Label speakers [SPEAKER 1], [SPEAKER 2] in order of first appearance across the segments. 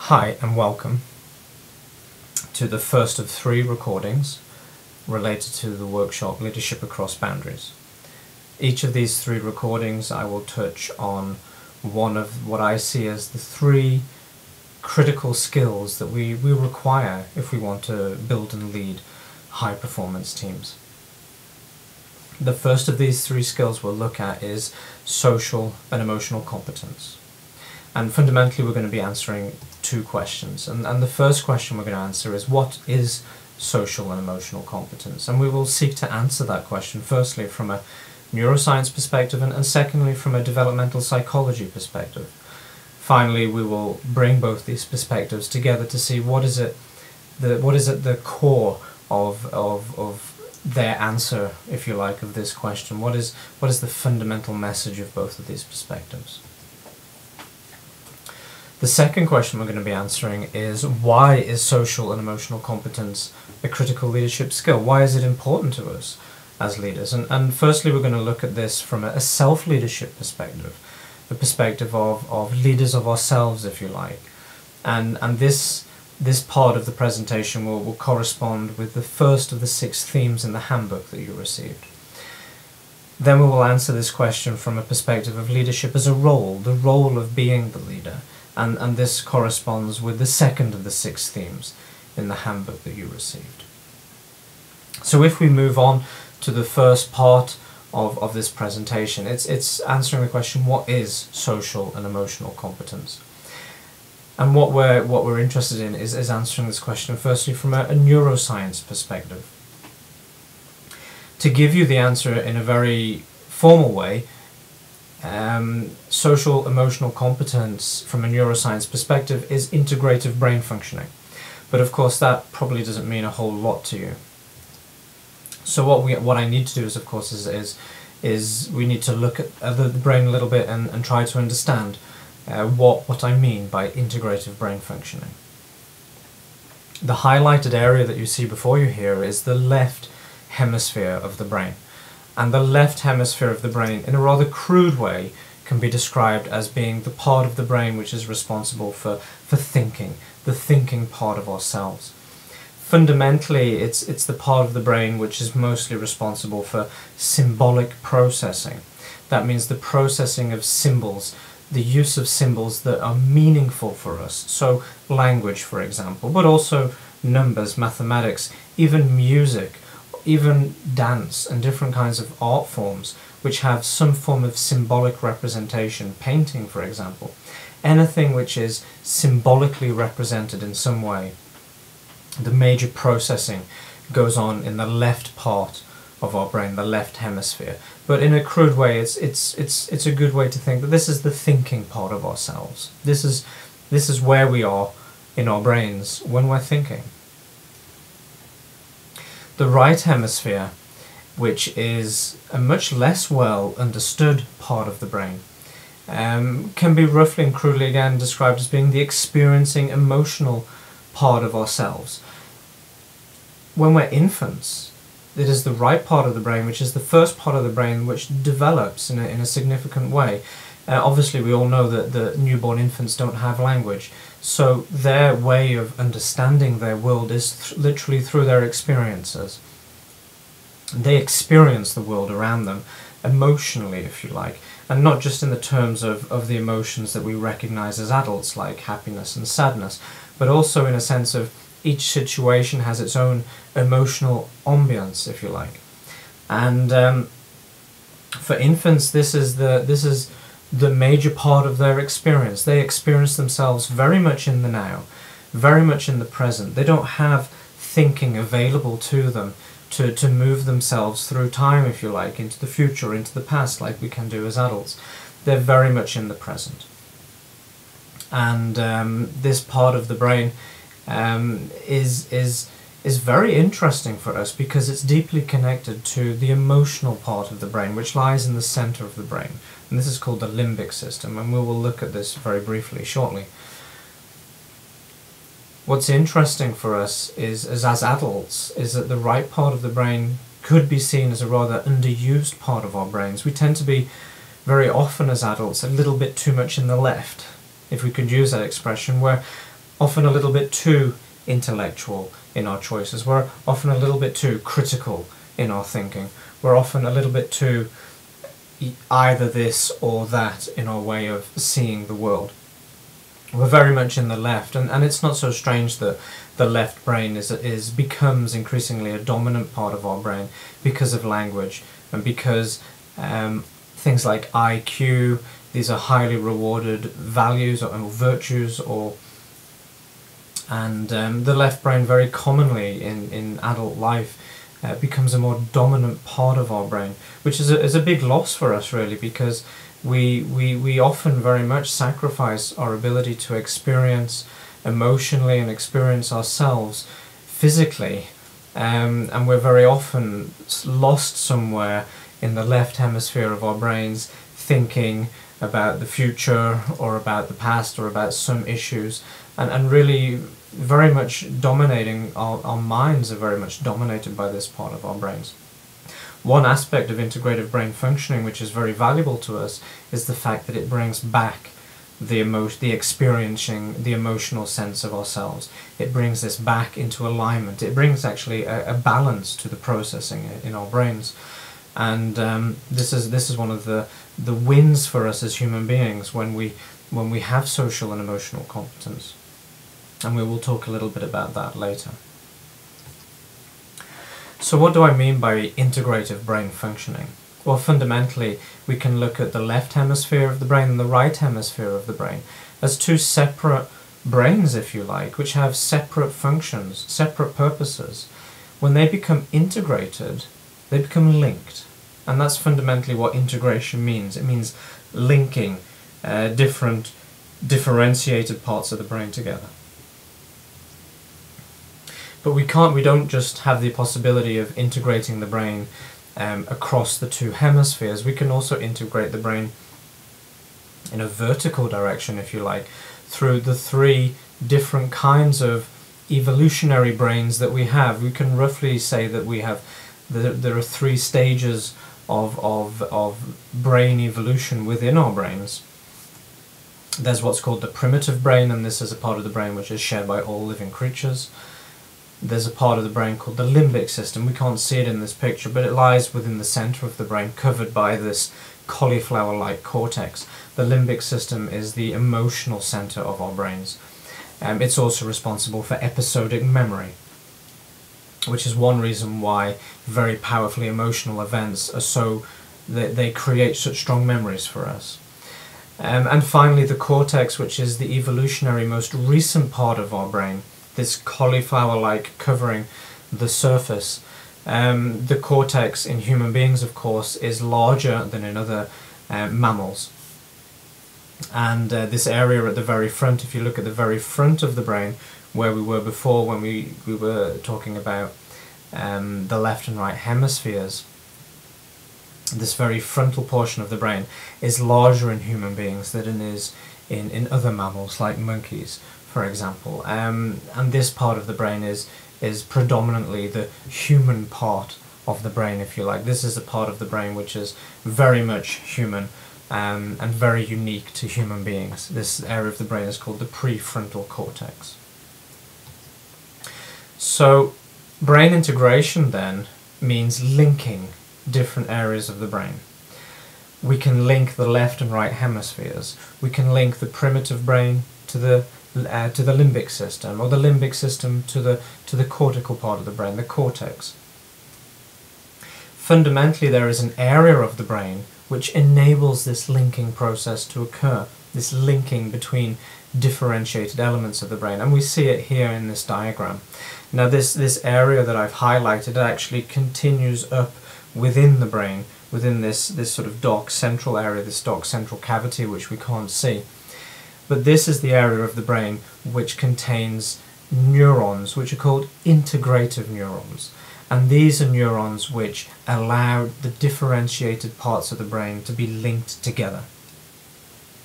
[SPEAKER 1] Hi and welcome to the first of 3 recordings related to the workshop Leadership Across Boundaries. Each of these 3 recordings I will touch on one of what I see as the 3 critical skills that we require if we want to build and lead high performance teams. The first of these 3 skills we'll look at is social and emotional competence. And fundamentally we're going to be answering 2 questions. And the first question we're going to answer is, what is social and emotional competence? And we will seek to answer that question firstly from a neuroscience perspective and secondly from a developmental psychology perspective. Finally, we will bring both these perspectives together to see what is at the core of their answer, if you like, of this question. What is the fundamental message of both of these perspectives? The second question we're going to be answering is, why is social and emotional competence a critical leadership skill? Why is it important to us as leaders? And firstly, we're going to look at this from a self-leadership perspective, the perspective of leaders of ourselves, if you like. And this part of the presentation will correspond with the first of the 6 themes in the handbook that you received. Then we will answer this question from a perspective of leadership as a role, the role of being the leader. And this corresponds with the second of the 6 themes in the handbook that you received. So if we move on to the first part of this presentation, it's answering the question, what is social and emotional competence? And what we're interested in is answering this question firstly from a neuroscience perspective. To give you the answer in a very formal way, social emotional competence from a neuroscience perspective is integrative brain functioning. But of course that probably doesn't mean a whole lot to you. So what I need to do of course is we need to look at the brain a little bit and try to understand what I mean by integrative brain functioning. The highlighted area that you see before you here is the left hemisphere of the brain. And the left hemisphere of the brain, in a rather crude way, can be described as being the part of the brain which is responsible for thinking, the thinking part of ourselves. Fundamentally, it's the part of the brain which is mostly responsible for symbolic processing. That means the processing of symbols, the use of symbols that are meaningful for us. So language, for example, but also numbers, mathematics, even music, even dance and different kinds of art forms which have some form of symbolic representation, painting for example, anything which is symbolically represented in some way. The major processing goes on in the left part of our brain, the left hemisphere. But in a crude way, it's a good way to think that this is the thinking part of ourselves. This is where we are in our brains when we're thinking. The right hemisphere, which is a much less well understood part of the brain, can be roughly and crudely again described as being the experiencing emotional part of ourselves. When we're infants, it is the right part of the brain, which is the first part of the brain which develops in a significant way. Obviously we all know that the newborn infants don't have language, so their way of understanding their world is literally through their experiences. They experience the world around them emotionally, if you like, and not just in the terms of the emotions that we recognize as adults, like happiness and sadness, but also in a sense of each situation has its own emotional ambience, if you like. And for infants, this is the major part of their experience. They experience themselves very much in the now, very much in the present. They don't have thinking available to them to move themselves through time, if you like, into the future, into the past, like we can do as adults. They're very much in the present. And this part of the brain is very interesting for us because it's deeply connected to the emotional part of the brain, which lies in the center of the brain. And this is called the limbic system, and we will look at this very briefly shortly. What's interesting for us is as adults, is that the right part of the brain could be seen as a rather underused part of our brains. We tend to be, very often as adults, a little bit too much in the left, if we could use that expression, where often a little bit too intellectual in our choices. We're often a little bit too critical in our thinking. We're often a little bit too either this or that in our way of seeing the world. We're very much in the left, and it's not so strange that the left brain becomes increasingly a dominant part of our brain because of language, and because things like IQ, these are highly rewarded values or virtues, and the left brain very commonly in adult life becomes a more dominant part of our brain, which is a big loss for us, really, because we often very much sacrifice our ability to experience emotionally and experience ourselves physically, and we're very often lost somewhere in the left hemisphere of our brains, thinking about the future or about the past or about some issues, and really very much dominating, our minds are very much dominated by this part of our brains. One aspect of integrative brain functioning which is very valuable to us is the fact that it brings back the experiencing, the emotional sense of ourselves. It brings this back into alignment. It brings actually a balance to the processing in our brains. And this is one of the wins for us as human beings when we have social and emotional competence. And we will talk a little bit about that later. So what do I mean by integrative brain functioning? Well, fundamentally, we can look at the left hemisphere of the brain and the right hemisphere of the brain as two separate brains, if you like, which have separate functions, separate purposes. When they become integrated, they become linked. And that's fundamentally what integration means. It means linking different differentiated parts of the brain together. But we don't just have the possibility of integrating the brain across the two hemispheres. We can also integrate the brain in a vertical direction, if you like, through the three different kinds of evolutionary brains that we have. We can roughly say that there are three stages of brain evolution within our brains. There's what's called the primitive brain, and this is a part of the brain which is shared by all living creatures. There's a part of the brain called the limbic system. We can't see it in this picture, but it lies within the center of the brain, covered by this cauliflower-like cortex. The limbic system is the emotional center of our brains. It's also responsible for episodic memory, which is one reason why very powerfully emotional events are they create such strong memories for us. And finally, the cortex, which is the evolutionary most recent part of our brain, this cauliflower-like covering the surface. The cortex in human beings, of course, is larger than in other mammals. And this area at the very front, if you look at the very front of the brain, where we were before when we were talking about the left and right hemispheres, this very frontal portion of the brain is larger in human beings than it is in other mammals, like monkeys, for example. And this part of the brain is predominantly the human part of the brain, if you like. This is a part of the brain which is very much human and very unique to human beings. This area of the brain is called the prefrontal cortex. So brain integration then means linking different areas of the brain. We can link the left and right hemispheres. We can link the primitive brain to the limbic system, or the limbic system to the cortical part of the brain, the cortex. Fundamentally, there is an area of the brain which enables this linking process to occur, this linking between differentiated elements of the brain, and we see it here in this diagram. Now this area that I've highlighted actually continues up within the brain, within this sort of dark central area, this dark central cavity which we can't see. But this is the area of the brain which contains neurons, which are called integrative neurons. And these are neurons which allow the differentiated parts of the brain to be linked together.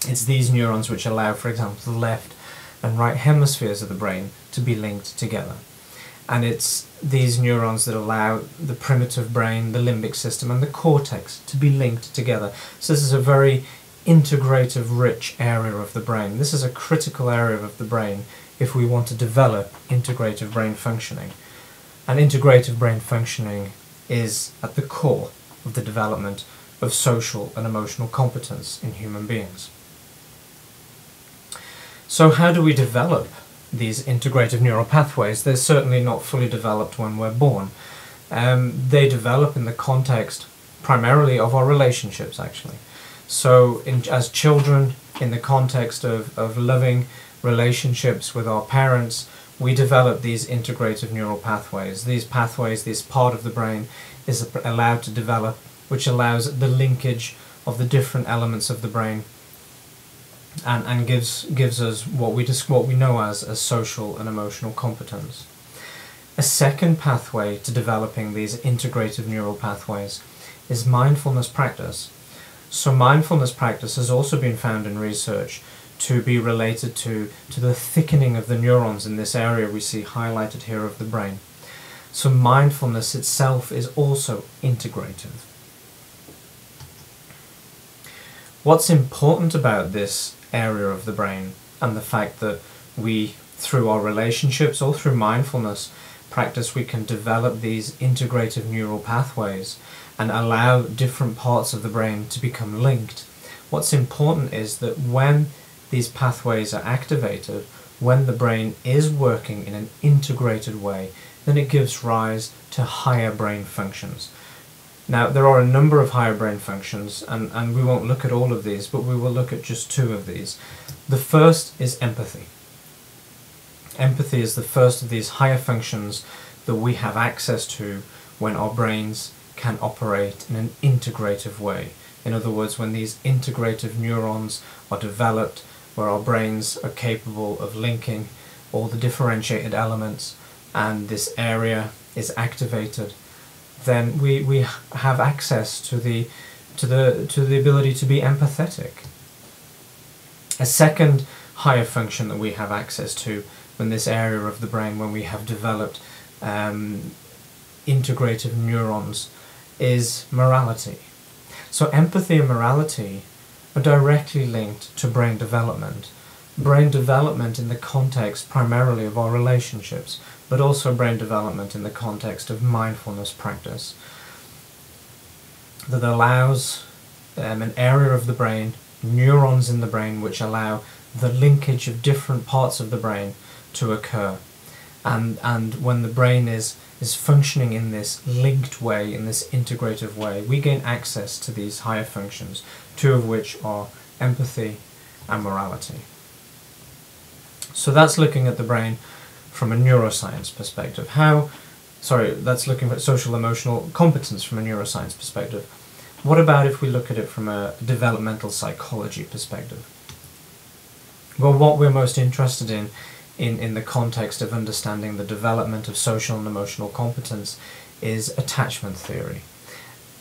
[SPEAKER 1] It's these neurons which allow, for example, the left and right hemispheres of the brain to be linked together. And it's these neurons that allow the primitive brain, the limbic system, and the cortex to be linked together. So this is a very integrative rich area of the brain. This is a critical area of the brain if we want to develop integrative brain functioning. And integrative brain functioning is at the core of the development of social and emotional competence in human beings. So how do we develop these integrative neural pathways? They're certainly not fully developed when we're born. They develop in the context primarily of our relationships, actually. So as children, in the context of loving relationships with our parents, we develop these integrative neural pathways. These pathways, this part of the brain is allowed to develop, which allows the linkage of the different elements of the brain and gives us what we know as social and emotional competence. A second pathway to developing these integrative neural pathways is mindfulness practice. So mindfulness practice has also been found in research to be related to the thickening of the neurons in this area we see highlighted here of the brain. So mindfulness itself is also integrative. What's important about this area of the brain and the fact that we, through our relationships or through mindfulness practice, we can develop these integrative neural pathways and allow different parts of the brain to become linked. What's important is that when these pathways are activated, when the brain is working in an integrated way, then it gives rise to higher brain functions. Now, there are a number of higher brain functions, and we won't look at all of these, but we will look at just two of these. The first is empathy. Empathy is the first of these higher functions that we have access to when our brains can operate in an integrative way. In other words, when these integrative neurons are developed, where our brains are capable of linking all the differentiated elements, and this area is activated, then we have access to the ability to be empathetic. A second higher function that we have access to when this area of the brain, when we have developed integrative neurons, is morality. So empathy and morality are directly linked to brain development. Brain development in the context primarily of our relationships, but also brain development in the context of mindfulness practice that allows an area of the brain, neurons in the brain, which allow the linkage of different parts of the brain to occur. And when the brain is functioning in this linked way, in this integrative way, we gain access to these higher functions, two of which are empathy and morality. So that's looking at the brain from a neuroscience perspective. That's looking at social emotional competence from a neuroscience perspective. What about if we look at it from a developmental psychology perspective? Well, what we're most interested in the context of understanding the development of social and emotional competence is attachment theory.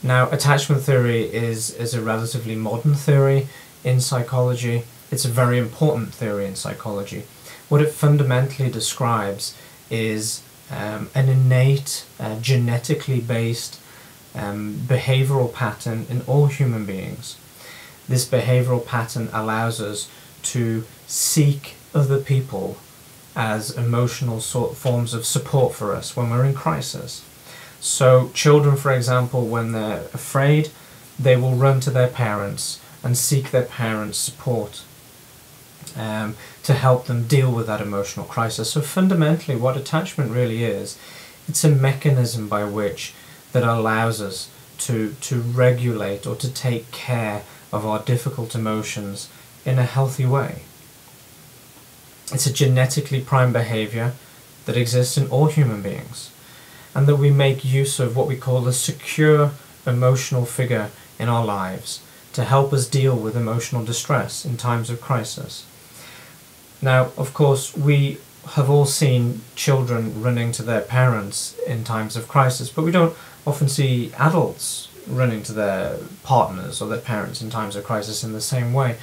[SPEAKER 1] Now, attachment theory is a relatively modern theory in psychology. It's a very important theory in psychology. What it fundamentally describes is an innate, genetically based behavioral pattern in all human beings. This behavioral pattern allows us to seek other people as emotional forms of support for us when we're in crisis. So children, for example, when they're afraid, they will run to their parents and seek their parents' support to help them deal with that emotional crisis. So fundamentally what attachment really is, it's a mechanism by which that allows us to regulate or to take care of our difficult emotions in a healthy way. It's a genetically primed behavior that exists in all human beings, and that we make use of what we call a secure emotional figure in our lives to help us deal with emotional distress in times of crisis. Now, of course, we have all seen children running to their parents in times of crisis, but we don't often see adults running to their partners or their parents in times of crisis in the same way.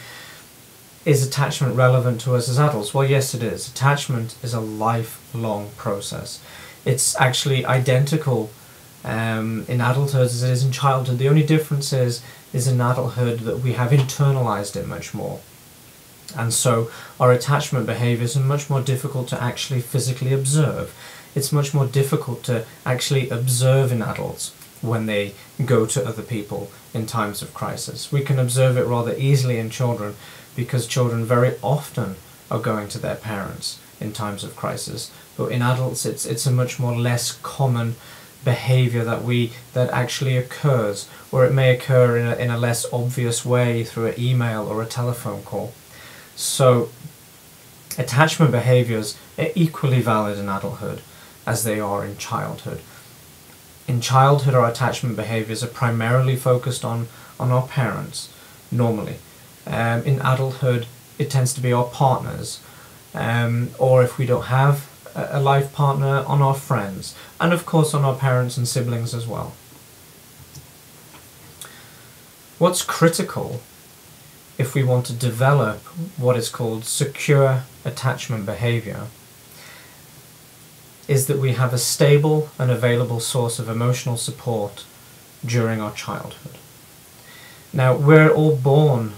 [SPEAKER 1] Is attachment relevant to us as adults? Well, yes, it is. Attachment is a lifelong process. It's actually identical in adulthood as it is in childhood. The only difference is in adulthood that we have internalized it much more. And so our attachment behaviors are much more difficult to actually physically observe. It's much more difficult to actually observe in adults when they go to other people in times of crisis. We can observe it rather easily in children because children very often are going to their parents in times of crisis. But in adults it's a much more less common behavior that actually occurs, or it may occur in a less obvious way through an email or a telephone call. So attachment behaviors are equally valid in adulthood as they are in childhood. In childhood, our attachment behaviors are primarily focused on our parents, normally. In adulthood, it tends to be our partners, or if we don't have a life partner, on our friends, and of course on our parents and siblings as well. What's critical if we want to develop what is called secure attachment behavior is that we have a stable and available source of emotional support during our childhood. Now, we're all born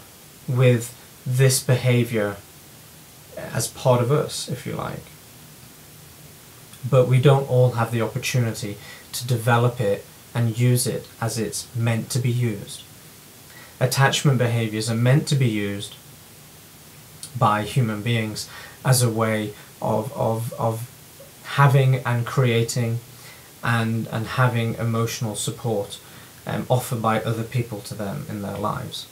[SPEAKER 1] with this behavior as part of us, if you like, but we don't all have the opportunity to develop it and use it as it's meant to be used. Attachment behaviors are meant to be used by human beings as a way of having and creating and having emotional support offered by other people to them in their lives.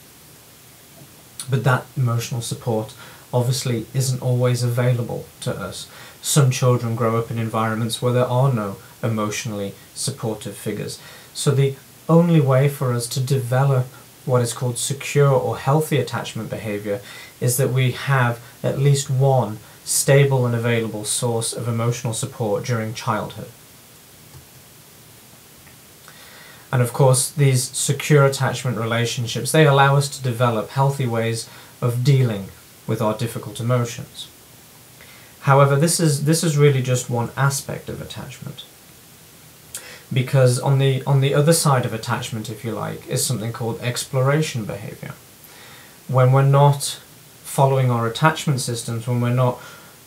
[SPEAKER 1] But that emotional support obviously isn't always available to us. Some children grow up in environments where there are no emotionally supportive figures. So the only way for us to develop what is called secure or healthy attachment behavior is that we have at least one stable and available source of emotional support during childhood. And of course, these secure attachment relationships, they allow us to develop healthy ways of dealing with our difficult emotions. However, this is really just one aspect of attachment. Because on the other side of attachment, if you like, is something called exploration behavior. When we're not following our attachment systems, when we're not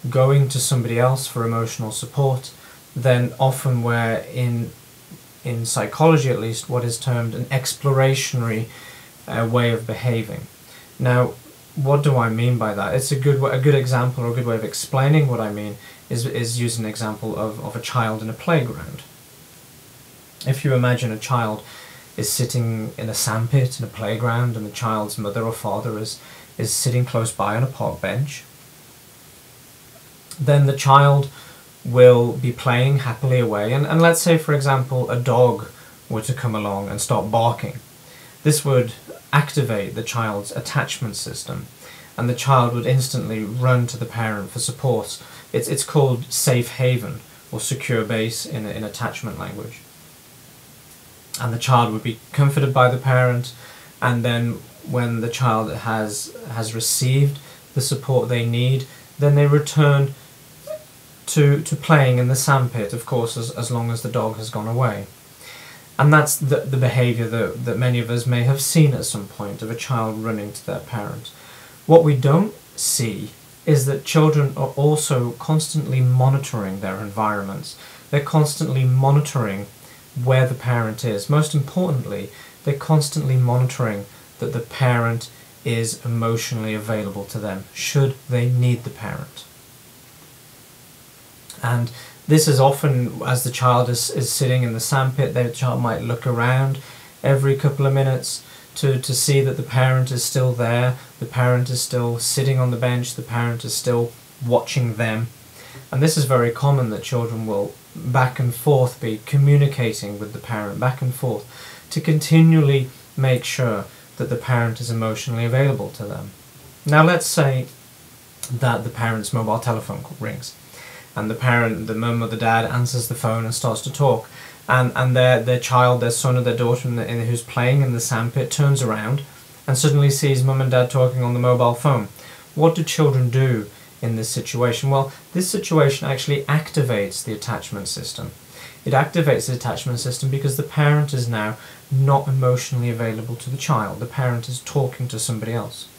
[SPEAKER 1] going to somebody else for emotional support, then often we're in psychology at least, what is termed an explorationary way of behaving. Now, what do I mean by that? It's a good example, or a good way of explaining what I mean is use an example of a child in a playground. If you imagine a child is sitting in a sandpit in a playground and the child's mother or father is sitting close by on a park bench, then the child will be playing happily away, and let's say, for example, a dog were to come along and start barking. This would activate the child's attachment system, and the child would instantly run to the parent for support. It's called safe haven or secure base in attachment language. And the child would be comforted by the parent, and then when the child has received the support they need, then they return to playing in the sandpit, of course, as long as the dog has gone away. And that's the behaviour that many of us may have seen at some point, of a child running to their parent. What we don't see is that children are also constantly monitoring their environments. They're constantly monitoring where the parent is. Most importantly, they're constantly monitoring that the parent is emotionally available to them, should they need the parent. And this is often, as the child is sitting in the sandpit, the child might look around every couple of minutes to see that the parent is still there, the parent is still sitting on the bench, the parent is still watching them. And this is very common, that children will back and forth be communicating with the parent, back and forth, to continually make sure that the parent is emotionally available to them. Now let's say that the parent's mobile telephone rings, and the mum or the dad answers the phone and starts to talk, and their child, their son or their daughter who's playing in the sandpit turns around and suddenly sees mum and dad talking on the mobile phone. What do children do in this situation? Well, this situation actually activates the attachment system. It activates the attachment system because the parent is now not emotionally available to the child. The parent is talking to somebody else.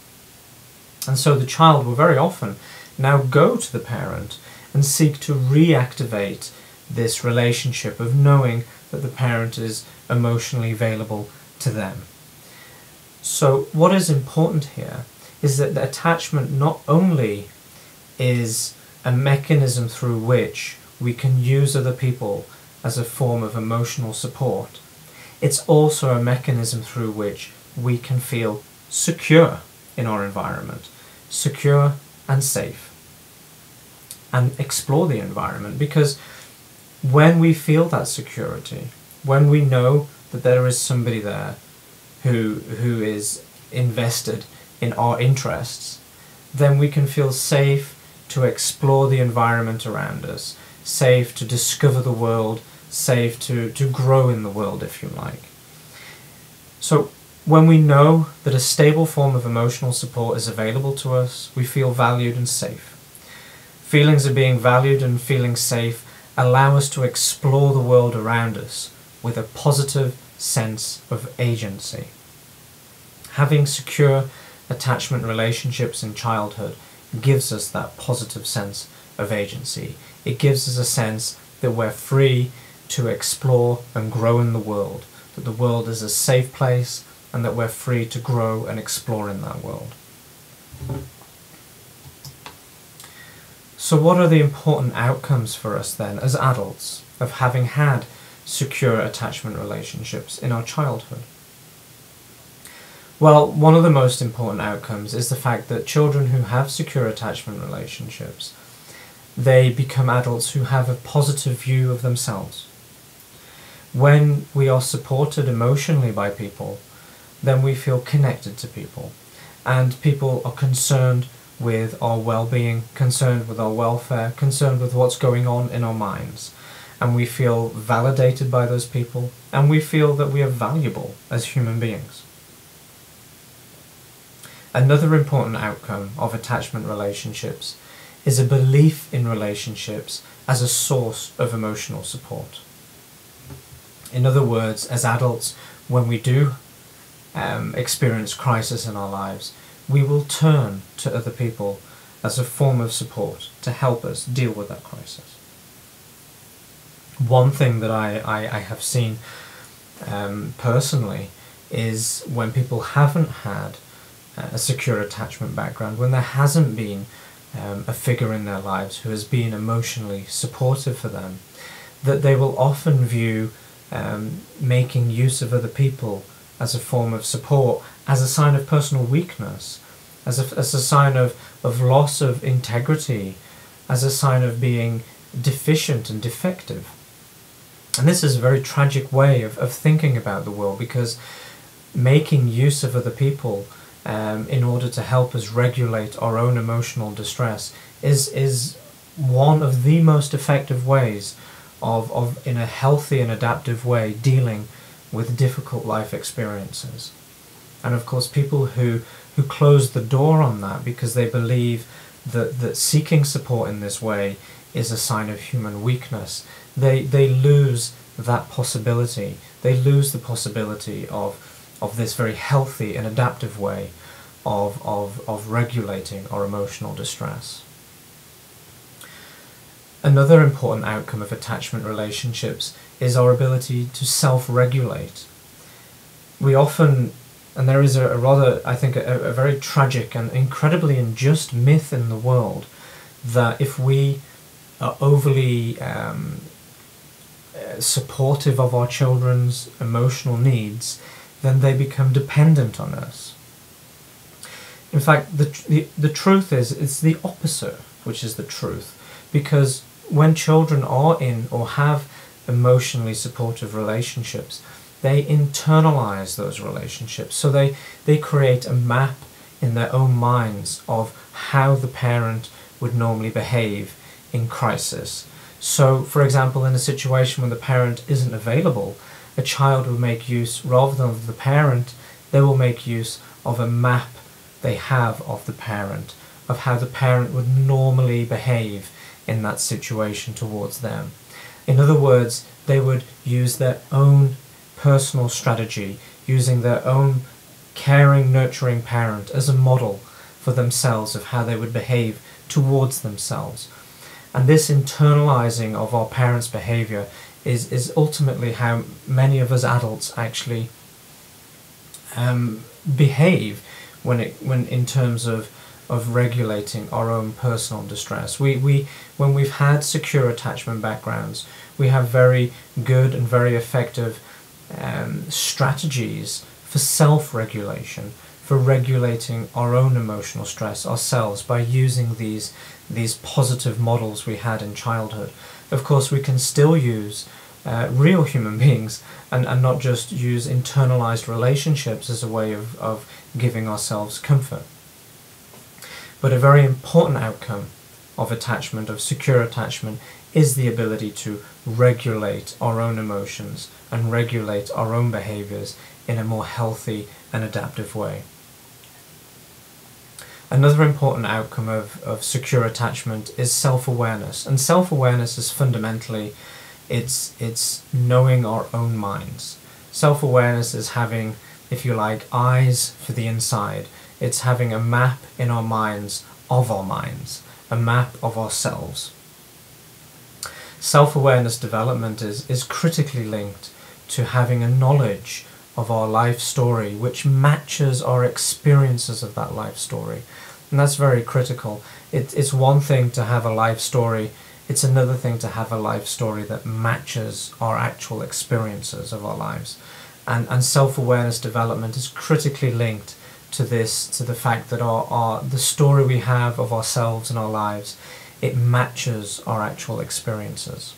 [SPEAKER 1] And so the child will very often now go to the parent and seek to reactivate this relationship of knowing that the parent is emotionally available to them. So what is important here is that the attachment not only is a mechanism through which we can use other people as a form of emotional support, it's also a mechanism through which we can feel secure in our environment, secure and safe, and explore the environment. Because when we feel that security, when we know that there is somebody there who is invested in our interests, then we can feel safe to explore the environment around us, safe to discover the world, safe to grow in the world, if you like. So when we know that a stable form of emotional support is available to us, we feel valued and safe. Feelings of being valued and feeling safe allow us to explore the world around us with a positive sense of agency. Having secure attachment relationships in childhood gives us that positive sense of agency. It gives us a sense that we're free to explore and grow in the world, that the world is a safe place, and that we're free to grow and explore in that world. So what are the important outcomes for us then as adults of having had secure attachment relationships in our childhood? Well, one of the most important outcomes is the fact that children who have secure attachment relationships, they become adults who have a positive view of themselves. When we are supported emotionally by people, then we feel connected to people, and people are concerned with our well-being, concerned with our welfare, concerned with what's going on in our minds, and we feel validated by those people, and we feel that we are valuable as human beings. Another important outcome of attachment relationships is a belief in relationships as a source of emotional support. In other words, as adults, when we do experience crisis in our lives, we will turn to other people as a form of support to help us deal with that crisis. One thing that I have seen personally is when people haven't had a secure attachment background, when there hasn't been a figure in their lives who has been emotionally supportive for them, that they will often view making use of other people as a form of support as a sign of personal weakness, as a sign of loss of integrity, as a sign of being deficient and defective. And this is a very tragic way of thinking about the world, because making use of other people in order to help us regulate our own emotional distress is one of the most effective ways of in a healthy and adaptive way, dealing with difficult life experiences. And of course, people who close the door on that because they believe that seeking support in this way is a sign of human weakness, they lose that possibility. They lose the possibility of this very healthy and adaptive way of regulating our emotional distress. Another important outcome of attachment relationships is our ability to self-regulate. We often, and there is a rather, I think, a very tragic and incredibly unjust myth in the world, that if we are overly supportive of our children's emotional needs, then they become dependent on us. In fact, the truth is, it's the opposite which is the truth, because when children are in or have emotionally supportive relationships, they internalize those relationships. So they create a map in their own minds of how the parent would normally behave in crisis. So, for example, in a situation when the parent isn't available, a child will make use, rather than of the parent, they will make use of a map they have of the parent, of how the parent would normally behave in that situation towards them. In other words, they would use their own personal strategy, using their own caring, nurturing parent as a model for themselves of how they would behave towards themselves. And this internalizing of our parents' behavior is ultimately how many of us adults actually behave when in terms of regulating our own personal distress. When we've had secure attachment backgrounds, we have very good and very effective strategies for self-regulation, for regulating our own emotional stress ourselves by using these positive models we had in childhood. Of course, we can still use real human beings and not just use internalized relationships as a way of giving ourselves comfort. But a very important outcome of attachment, of secure attachment, is the ability to regulate our own emotions and regulate our own behaviors in a more healthy and adaptive way. Another important outcome of secure attachment is self-awareness, and self-awareness is fundamentally it's knowing our own minds. Self-awareness is having, if you like, eyes for the inside. It's having a map in our minds, a map of ourselves. Self-awareness development is critically linked to having a knowledge of our life story which matches our experiences of that life story. And that's very critical. It's one thing to have a life story, it's another thing to have a life story that matches our actual experiences of our lives. And self-awareness development is critically linked to this, to the fact that the story we have of ourselves and our lives, it matches our actual experiences.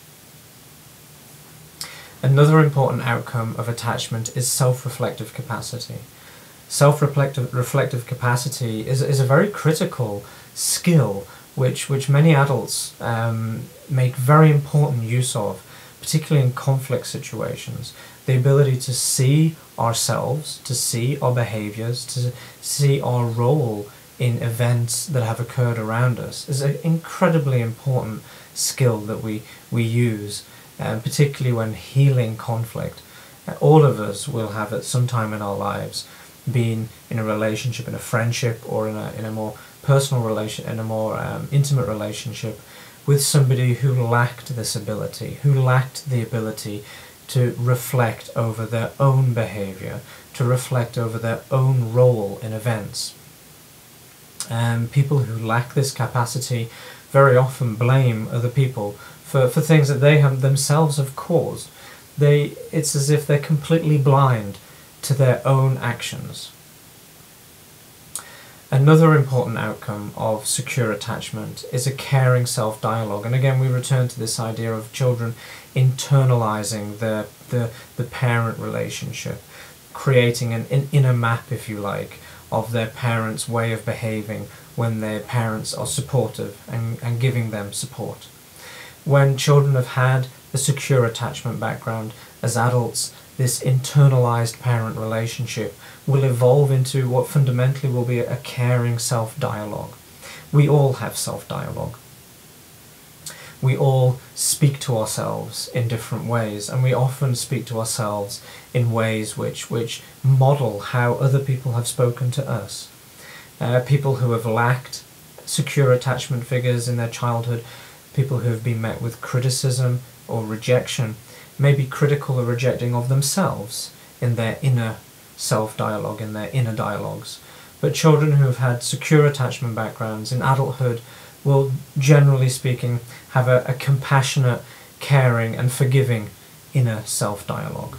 [SPEAKER 1] Another important outcome of attachment is self-reflective capacity. Self-reflective capacity is a very critical skill which many adults make very important use of, particularly in conflict situations. The ability to see ourselves, to see our behaviors, to see our role in events that have occurred around us is an incredibly important skill that we use, particularly when healing conflict. All of us will have at some time in our lives been in a relationship, in a friendship, or in a more personal relation, in a more intimate relationship with somebody who lacked this ability, who lacked the ability to reflect over their own behavior, to reflect over their own role in events. People who lack this capacity very often blame other people for things that they themselves have caused. It's as if they're completely blind to their own actions. Another important outcome of secure attachment is a caring self-dialogue. And again, we return to this idea of children internalizing the parent relationship, creating an inner map, if you like, of their parents' way of behaving when their parents are supportive and giving them support. When children have had a secure attachment background, as adults, this internalized parent relationship will evolve into what fundamentally will be a caring self-dialogue. We all have self-dialogue. We all speak to ourselves in different ways, and we often speak to ourselves in ways which model how other people have spoken to us. People who have lacked secure attachment figures in their childhood, people who have been met with criticism or rejection, may be critical or rejecting of themselves in their inner self-dialogue, in their inner dialogues. But children who have had secure attachment backgrounds in adulthood will, generally speaking, have a compassionate, caring and forgiving inner self-dialogue.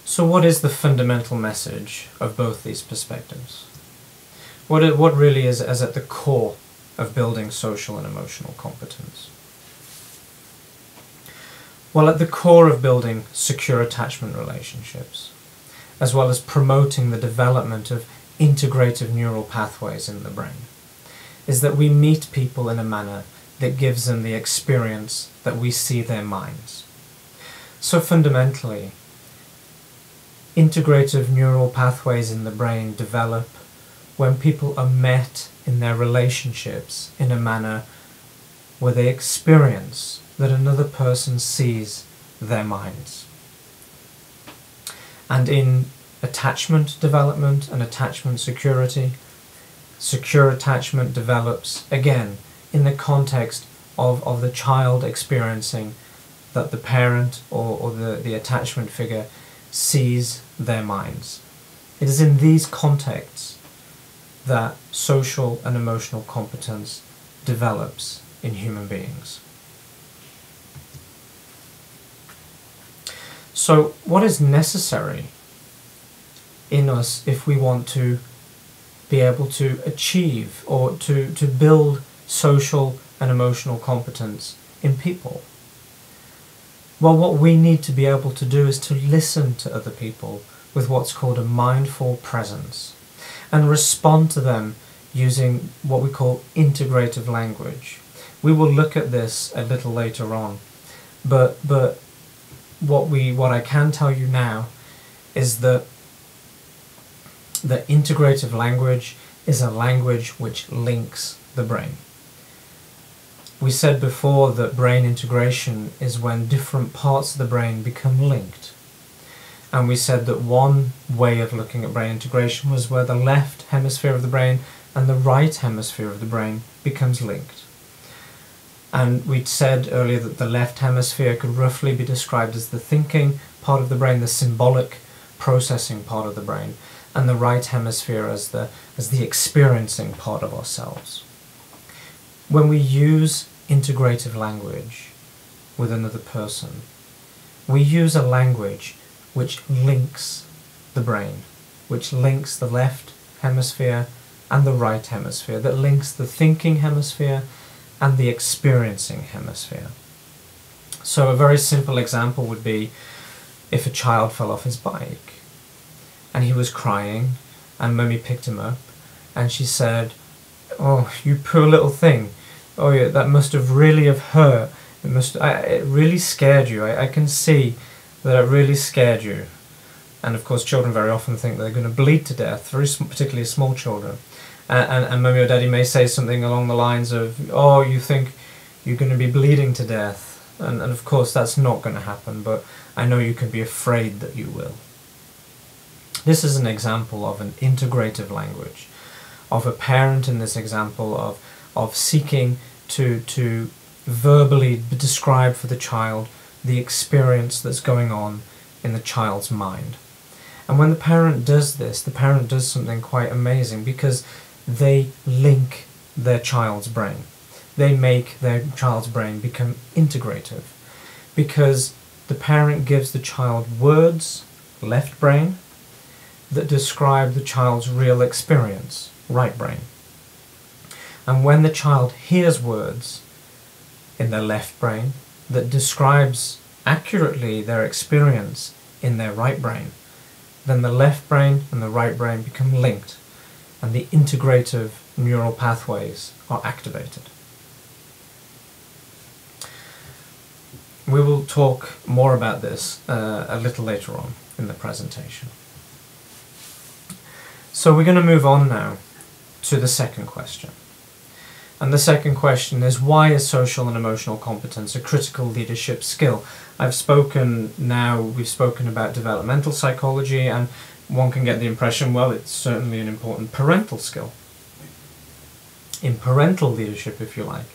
[SPEAKER 1] So what is the fundamental message of both these perspectives? What really is at the core of building social and emotional competence? Well, at the core of building secure attachment relationships, as well as promoting the development of integrative neural pathways in the brain, is that we meet people in a manner that gives them the experience that we see their minds. So fundamentally, integrative neural pathways in the brain develop when people are met in their relationships in a manner where they experience that another person sees their minds. And in attachment development and attachment security, secure attachment develops, again, in the context of the child experiencing that the parent or the attachment figure sees their minds. It is in these contexts that social and emotional competence develops in human beings. So what is necessary in us if we want to be able to achieve or to build social and emotional competence in people? Well, what we need to be able to do is to listen to other people with what's called a mindful presence and respond to them using what we call integrative language. We will look at this a little later on, but what I can tell you now is that integrative language is a language which links the brain. We said before that brain integration is when different parts of the brain become linked. And we said that one way of looking at brain integration was where the left hemisphere of the brain and the right hemisphere of the brain becomes linked. And we'd said earlier that the left hemisphere could roughly be described as the thinking part of the brain, the symbolic processing part of the brain, and the right hemisphere as the experiencing part of ourselves. When we use integrative language with another person, we use a language which links the brain, which links the left hemisphere and the right hemisphere, that links the thinking hemisphere and the experiencing hemisphere. So a very simple example would be if a child fell off his bike and he was crying and Mummy picked him up and she said, "Oh, you poor little thing. Oh yeah, that must have really have hurt. It really scared you. I can see that it really scared you." And of course children very often think they're going to bleed to death, particularly small children. And Mummy or Daddy may say something along the lines of, "Oh, you think you're going to be bleeding to death." And of course that's not going to happen, but I know you can be afraid that you will. This is an example of an integrative language, of a parent in this example of seeking to verbally describe for the child the experience that's going on in the child's mind. And when the parent does this, the parent does something quite amazing because they link their child's brain. They make their child's brain become integrative because the parent gives the child words, left brain, that describe the child's real experience, right brain. And when the child hears words in their left brain that describes accurately their experience in their right brain, then the left brain and the right brain become linked and the integrative neural pathways are activated. We will talk more about this a little later on in the presentation. So we're going to move on now to the second question. And the second question is, why is social and emotional competence a critical leadership skill? We've spoken about developmental psychology, and one can get the impression, well, it's certainly an important parental skill. In parental leadership, if you like.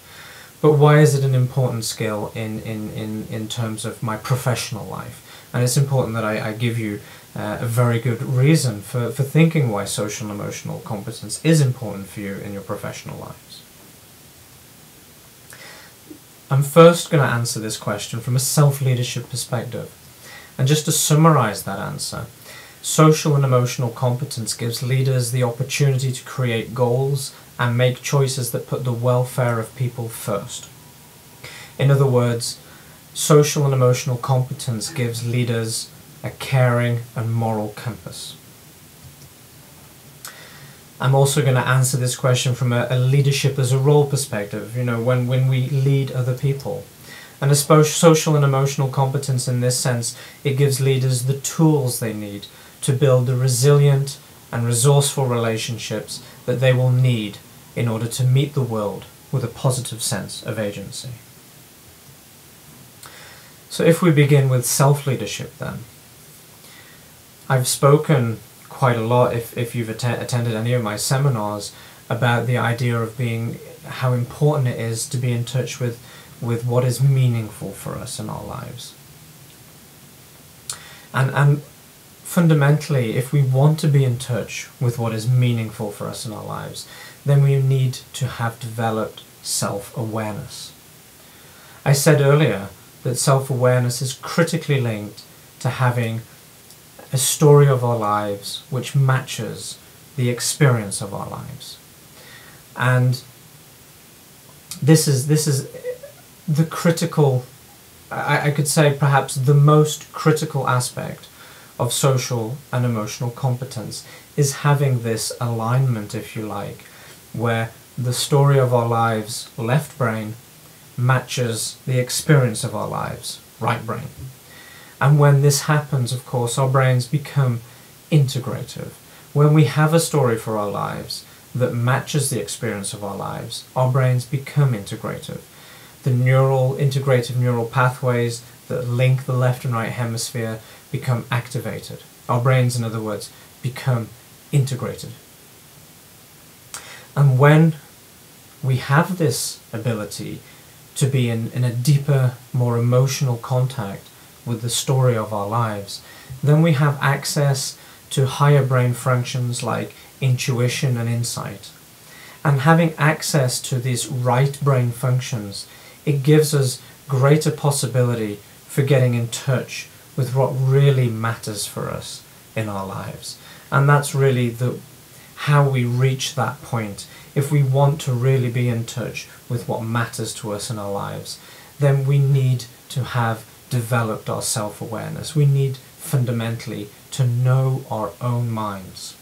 [SPEAKER 1] But why is it an important skill in terms of my professional life? And it's important that I give you a very good reason for thinking why social and emotional competence is important for you in your professional lives. I'm first going to answer this question from a self-leadership perspective. And just to summarize that answer, social and emotional competence gives leaders the opportunity to create goals and make choices that put the welfare of people first. In other words, social and emotional competence gives leaders a caring and moral compass. I'm also going to answer this question from a leadership as a role perspective, when we lead other people. And I suppose social and emotional competence in this sense, it gives leaders the tools they need to build the resilient and resourceful relationships that they will need in order to meet the world with a positive sense of agency. So if we begin with self-leadership then, I've spoken quite a lot, if you've attended any of my seminars, about the idea of how important it is to be in touch with what is meaningful for us in our lives. And fundamentally, if we want to be in touch with what is meaningful for us in our lives, then we need to have developed self-awareness. I said earlier that self-awareness is critically linked to having a story of our lives which matches the experience of our lives. And this is the critical, I could say perhaps the most critical aspect of social and emotional competence, is having this alignment, if you like, where the story of our lives, left brain, matches the experience of our lives, right brain. And when this happens, of course, our brains become integrative. When we have a story for our lives that matches the experience of our lives, our brains become integrative. The integrative neural pathways that link the left and right hemisphere become activated. Our brains, in other words, become integrated. And when we have this ability to be in a deeper, more emotional contact with the story of our lives, then we have access to higher brain functions like intuition and insight. And having access to these right brain functions, it gives us greater possibility for getting in touch with what really matters for us in our lives. And that's really how we reach that point. If we want to really be in touch with what matters to us in our lives, then we need to have developed our self-awareness. We need fundamentally to know our own minds.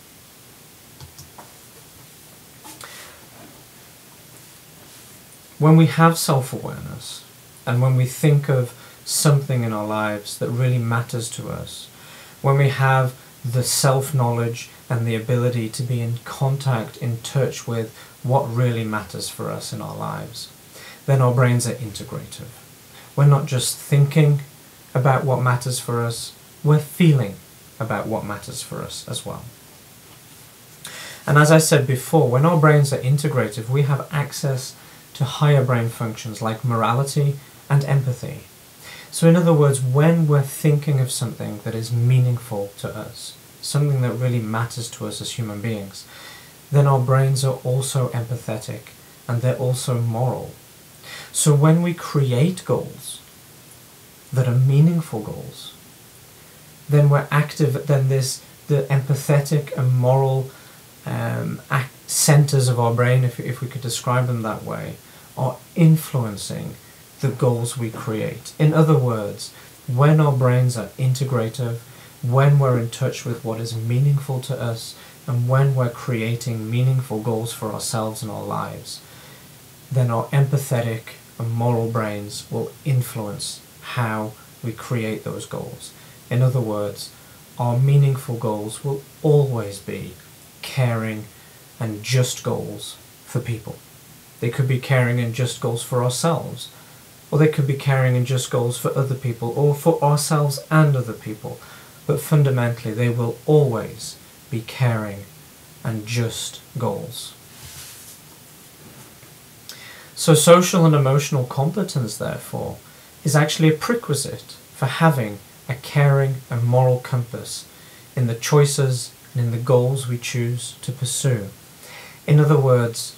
[SPEAKER 1] When we have self-awareness, and when we think of something in our lives that really matters to us, when we have the self-knowledge and the ability to be in contact, in touch with what really matters for us in our lives, then our brains are integrative. We're not just thinking about what matters for us, we're feeling about what matters for us as well. And as I said before, when our brains are integrative, we have access to higher brain functions like morality and empathy. So in other words, when we're thinking of something that is meaningful to us, something that really matters to us as human beings, then our brains are also empathetic and they're also moral. So when we create goals that are meaningful goals, then we're active, then the empathetic and moral centers of our brain, if we could describe them that way, are influencing the goals we create. In other words, when our brains are integrative, when we're in touch with what is meaningful to us, and when we're creating meaningful goals for ourselves and our lives, then our empathetic and moral brains will influence how we create those goals. In other words, our meaningful goals will always be caring and just goals for people. They could be caring and just goals for ourselves, or they could be caring and just goals for other people, or for ourselves and other people. But fundamentally, they will always be caring and just goals. So social and emotional competence, therefore, is actually a prerequisite for having a caring and moral compass in the choices and in the goals we choose to pursue. In other words,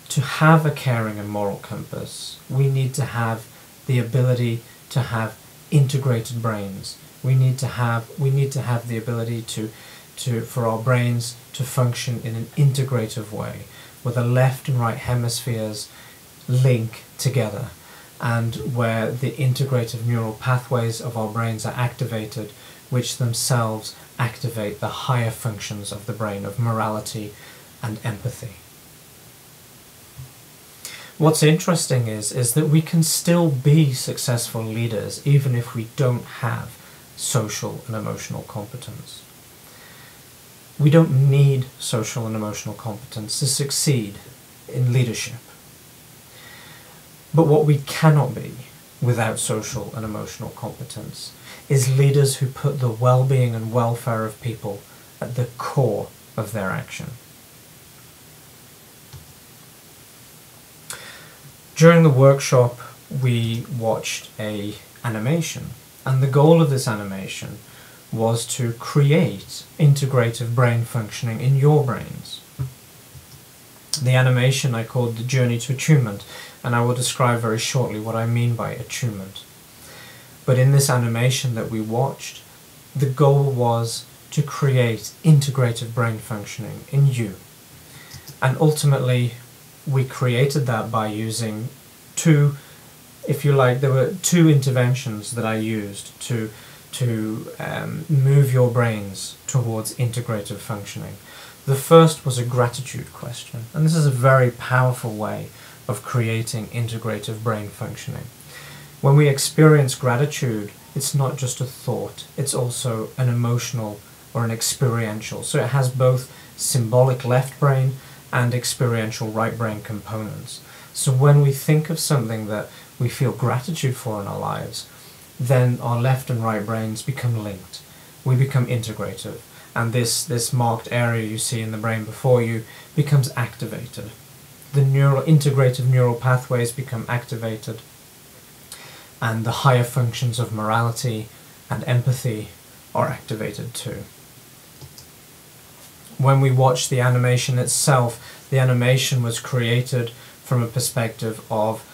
[SPEAKER 1] to have a caring and moral compass, we need to have the ability to have integrated brains. We need to have the ability for our brains to function in an integrative way, where the left and right hemispheres link together, and where the integrative neural pathways of our brains are activated, which themselves activate the higher functions of the brain of morality and empathy. What's interesting is that we can still be successful leaders even if we don't have social and emotional competence. We don't need social and emotional competence to succeed in leadership. But what we cannot be without social and emotional competence is leaders who put the well-being and welfare of people at the core of their action. During the workshop, we watched an animation, and the goal of this animation was to create integrative brain functioning in your brains. The animation I called The Journey to Attunement, and I will describe very shortly what I mean by attunement. But in this animation that we watched, the goal was to create integrative brain functioning in you. And ultimately, we created that by using two, if you like, there were two interventions that I used to move your brains towards integrative functioning. The first was a gratitude question, and this is a very powerful way of creating integrative brain functioning. When we experience gratitude, it's not just a thought, it's also an emotional or an experiential. So it has both symbolic left brain and experiential right brain components. So when we think of something that we feel gratitude for in our lives, then our left and right brains become linked. We become integrative, and this marked area you see in the brain before you becomes activated. The integrative neural pathways become activated, and the higher functions of morality and empathy are activated too. When we watch the animation itself, the animation was created from a perspective of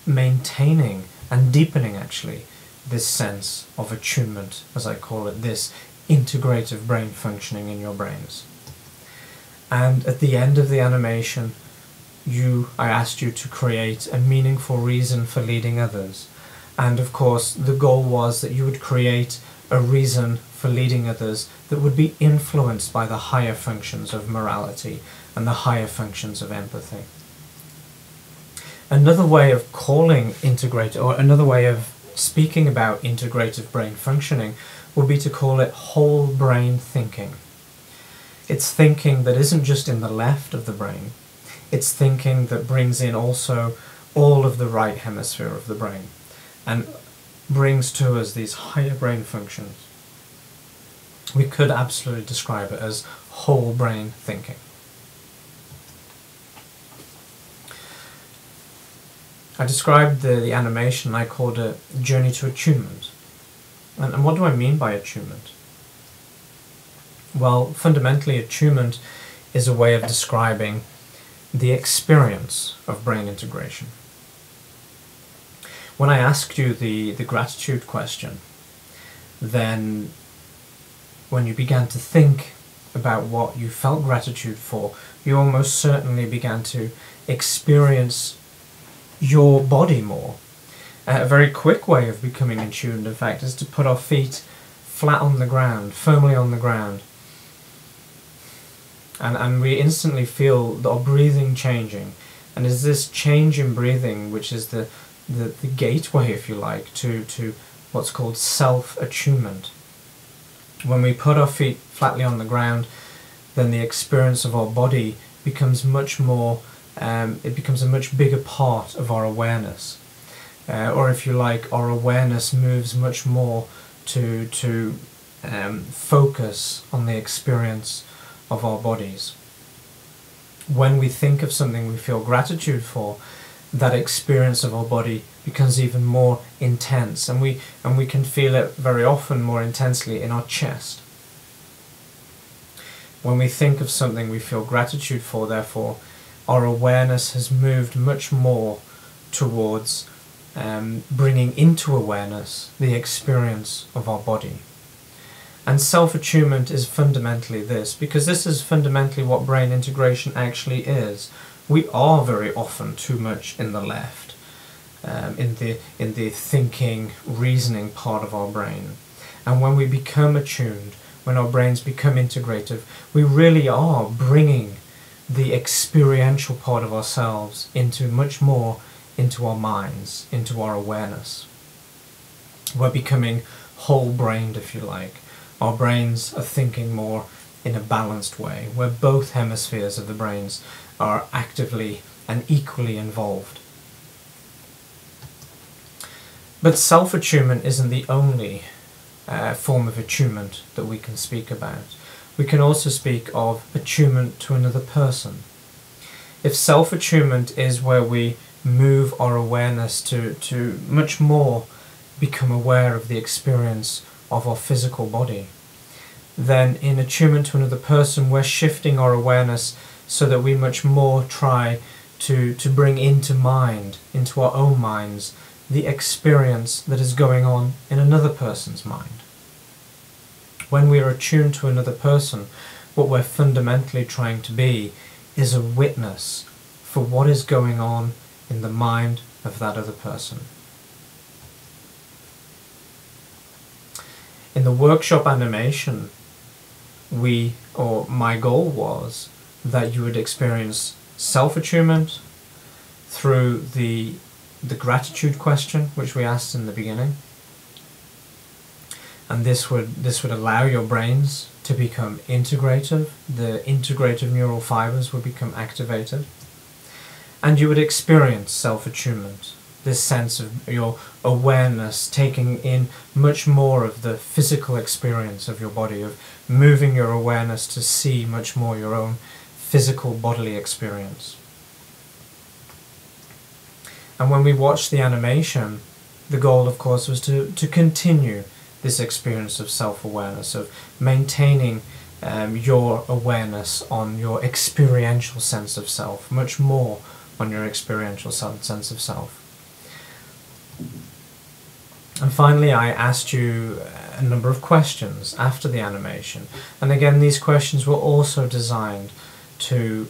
[SPEAKER 1] maintaining and deepening, actually, this sense of attunement, as I call it, this integrative brain functioning in your brains. And at the end of the animation, I asked you to create a meaningful reason for leading others. And of course, the goal was that you would create a reason for leading others that would be influenced by the higher functions of morality and the higher functions of empathy. Another way of calling integrative, or another way of speaking about integrative brain functioning, would be to call it whole brain thinking. It's thinking that isn't just in the left of the brain, it's thinking that brings in also all of the right hemisphere of the brain and brings to us these higher brain functions. We could absolutely describe it as whole brain thinking. I described the animation, I called it Journey to Attunement. And what do I mean by attunement? Well, fundamentally, attunement is a way of describing the experience of brain integration. When I asked you the gratitude question, then when you began to think about what you felt gratitude for, you almost certainly began to experience your body more. A very quick way of becoming attuned, in fact, is to put our feet flat on the ground, firmly on the ground. And we instantly feel our breathing changing. And it's this change in breathing which is the gateway, if you like, to what's called self-attunement. When we put our feet flatly on the ground, then the experience of our body becomes much more, it becomes a much bigger part of our awareness. Or if you like, our awareness moves much more to focus on the experience of our bodies. When we think of something we feel gratitude for, that experience of our body becomes even more intense, and we can feel it very often more intensely in our chest. When we think of something we feel gratitude for, therefore, our awareness has moved much more towards bringing into awareness the experience of our body. And self-attunement is fundamentally this, because this is fundamentally what brain integration actually is. We are very often too much in the left, in the thinking, reasoning part of our brain. And when we become attuned, when our brains become integrative, we really are bringing the experiential part of ourselves into much more into our minds, into our awareness. We're becoming whole-brained, if you like. Our brains are thinking more in a balanced way, where both hemispheres of the brains are actively and equally involved. But self-attunement isn't the only form of attunement that we can speak about. We can also speak of attunement to another person. If self-attunement is where we move our awareness to much more become aware of the experience of our physical body, then in attunement to another person we're shifting our awareness so that we much more try to bring into mind, into our own minds, the experience that is going on in another person's mind. When we are attuned to another person, what we're fundamentally trying to be is a witness for what is going on in the mind of that other person. In the workshop animation, my goal was that you would experience self-attunement through the gratitude question which we asked in the beginning, and this would allow your brains to become integrative. The integrative neural fibers would become activated, and you would experience self-attunement, this sense of your awareness taking in much more of the physical experience of your body, of moving your awareness to see much more your own physical bodily experience. And when we watched the animation, the goal of course was to continue this experience of self-awareness, of maintaining your awareness on your experiential sense of self, much more on your experiential sense of self. And finally I asked you a number of questions after the animation, and again these questions were also designed to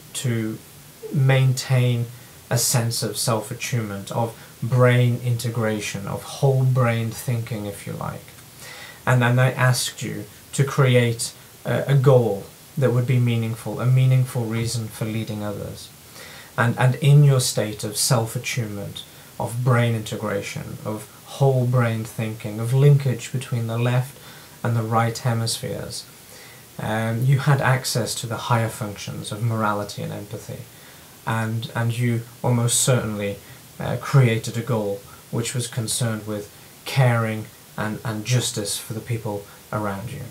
[SPEAKER 1] maintain a sense of self-attunement, of brain integration, of whole brain thinking, if you like. And then I asked you to create a goal that would be meaningful, a meaningful reason for leading others. And in your state of self-attunement, of brain integration, of whole brain thinking, of linkage between the left and the right hemispheres, you had access to the higher functions of morality and empathy. And you almost certainly created a goal which was concerned with caring and justice for the people around you.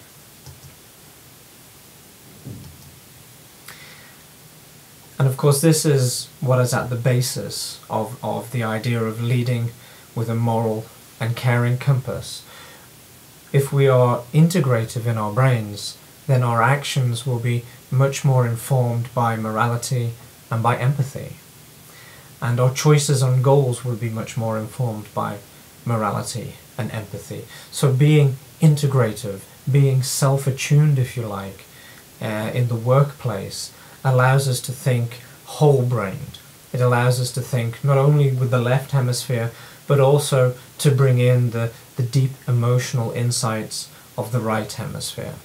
[SPEAKER 1] And of course this is what is at the basis of the idea of leading with a moral and caring compass. If we are integrative in our brains, then our actions will be much more informed by morality and by empathy. And our choices on goals will be much more informed by morality and empathy. So being integrative, being self-attuned, if you like, in the workplace allows us to think whole-brained. It allows us to think not only with the left hemisphere, but also to bring in the deep emotional insights of the right hemisphere.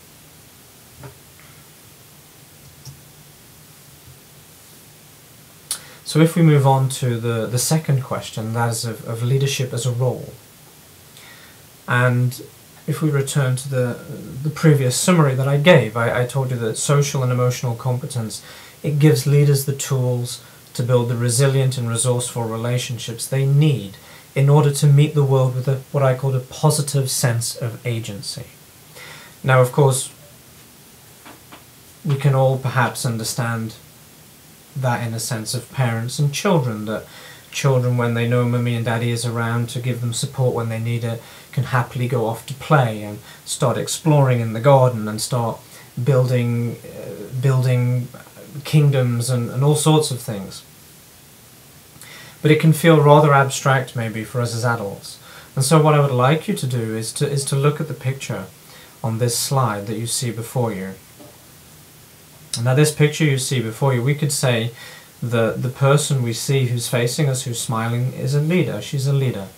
[SPEAKER 1] So if we move on to the second question, that is of leadership as a role. And if we return to the previous summary that I gave, I told you that social and emotional competence, it gives leaders the tools to build the resilient and resourceful relationships they need in order to meet the world with what I call a positive sense of agency. Now, of course, we can all perhaps understand that in a sense of parents and children, that children, when they know mummy and daddy is around to give them support when they need it, can happily go off to play and start exploring in the garden and start building kingdoms and all sorts of things. But it can feel rather abstract maybe for us as adults. And so what I would like you to do is to look at the picture on this slide that you see before you. Now this picture you see before you, we could say the person we see who's facing us, who's smiling, is a leader. She's a leader.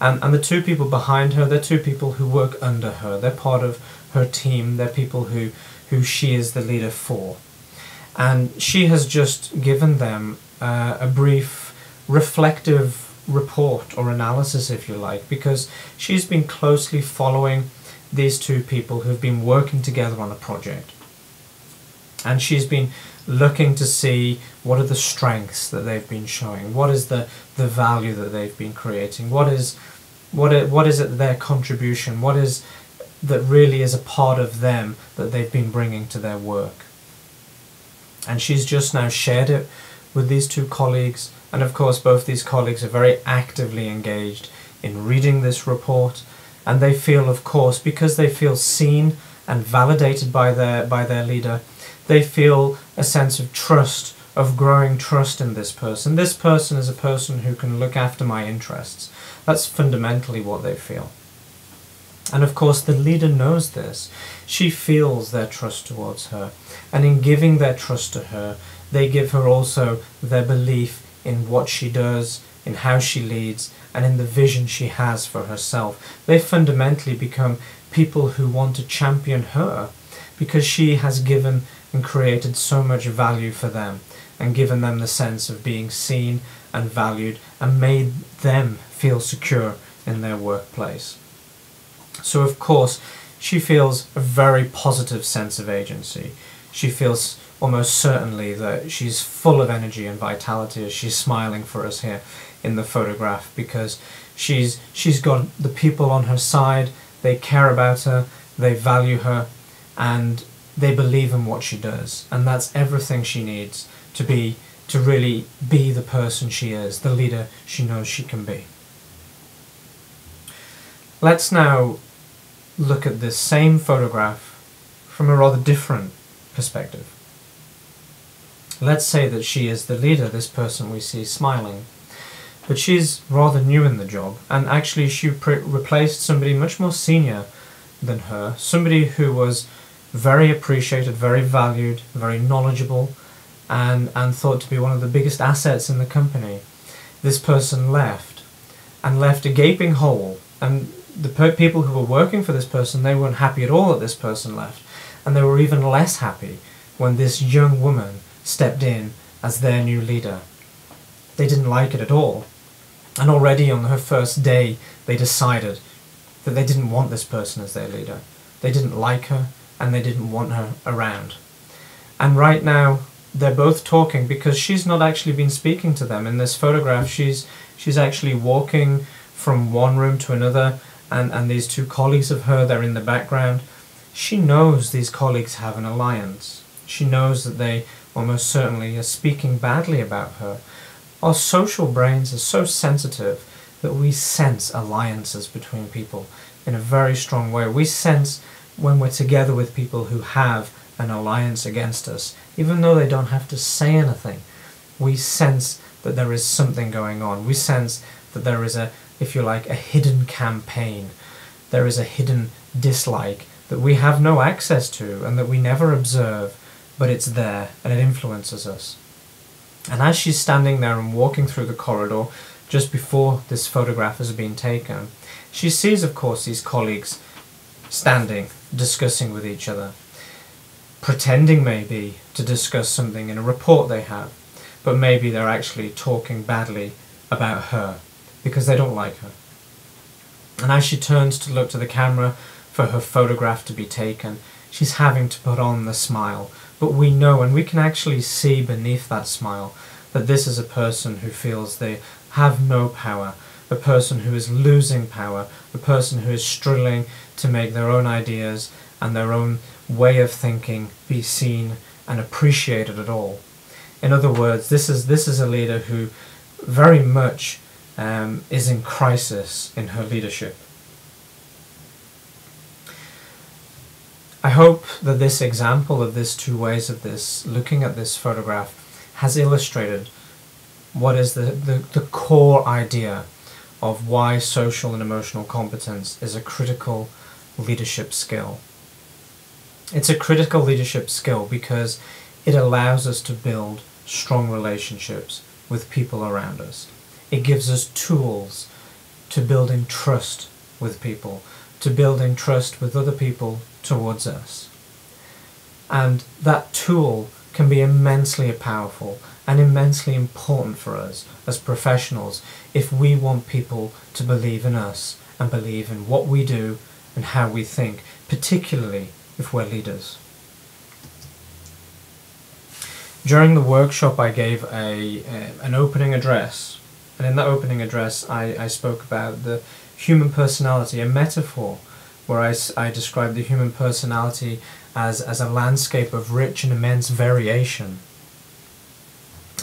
[SPEAKER 1] And the two people behind her, they're two people who work under her. They're part of her team. They're people who she is the leader for. And she has just given them a brief reflective report or analysis, if you like, because she's been closely following these two people who've been working together on a project. And she's been looking to see what are the strengths that they've been showing, what is the value that they've been creating, what is What is it their contribution? What is that really is a part of them that they've been bringing to their work? And she's just now shared it with these two colleagues, and of course both these colleagues are very actively engaged in reading this report, and they feel, of course, because they feel seen and validated by their leader, they feel a sense of trust, of growing trust in this person. This person is a person who can look after my interests. That's fundamentally what they feel. And of course the leader knows this. She feels their trust towards her, and in giving their trust to her, they give her also their belief in what she does, in how she leads, and in the vision she has for herself. They fundamentally become people who want to champion her because she has given and created so much value for them, and given them the sense of being seen and valued, and made them feel secure in their workplace. So of course she feels a very positive sense of agency. She feels almost certainly that she's full of energy and vitality as she's smiling for us here in the photograph, because she's got the people on her side. They care about her, they value her, and they believe in what she does, and that's everything she needs to really be the person she is, the leader she knows she can be. Let's now look at this same photograph from a rather different perspective. Let's say that she is the leader, this person we see smiling, but she's rather new in the job, and actually she replaced somebody much more senior than her, somebody who was very appreciated, very valued, very knowledgeable, and thought to be one of the biggest assets in the company. This person left, and left a gaping hole, and the people who were working for this person, they weren't happy at all that this person left, and they were even less happy when this young woman stepped in as their new leader. They didn't like it at all, and already on her first day they decided that they didn't want this person as their leader. They didn't like her, and they didn't want her around. And right now they're both talking, because she's not actually been speaking to them. In this photograph she's actually walking from one room to another, and these two colleagues of her, they're in the background. She knows these colleagues have an alliance. She knows that they almost certainly are speaking badly about her. Our social brains are so sensitive that we sense alliances between people in a very strong way. We sense when we're together with people who have an alliance against us, even though they don't have to say anything. We sense that there is something going on. We sense that there is a, if you like, a hidden campaign. There is a hidden dislike that we have no access to and that we never observe, but it's there and it influences us. And as she's standing there and walking through the corridor just before this photograph has been taken, she sees, of course, these colleagues standing, discussing with each other, pretending maybe to discuss something in a report they have, but maybe they're actually talking badly about her because they don't like her. And as she turns to look to the camera for her photograph to be taken, she's having to put on the smile. But we know, and we can actually see beneath that smile, that this is a person who feels they have no power, a person who is losing power, a person who is struggling to make their own ideas and their own way of thinking be seen and appreciated at all. In other words, this is a leader who very much is in crisis in her leadership. I hope that this example of this two ways of this, looking at this photograph, has illustrated what is the core idea of why social and emotional competence is a critical leadership skill. It's a critical leadership skill because it allows us to build strong relationships with people around us. It gives us tools to building trust with people, to building trust with other people towards us. And that tool can be immensely powerful and immensely important for us as professionals if we want people to believe in us and believe in what we do and how we think, particularly if we're leaders. During the workshop I gave an opening address, and in that opening address I spoke about the human personality, a metaphor where I describe the human personality as a landscape of rich and immense variation.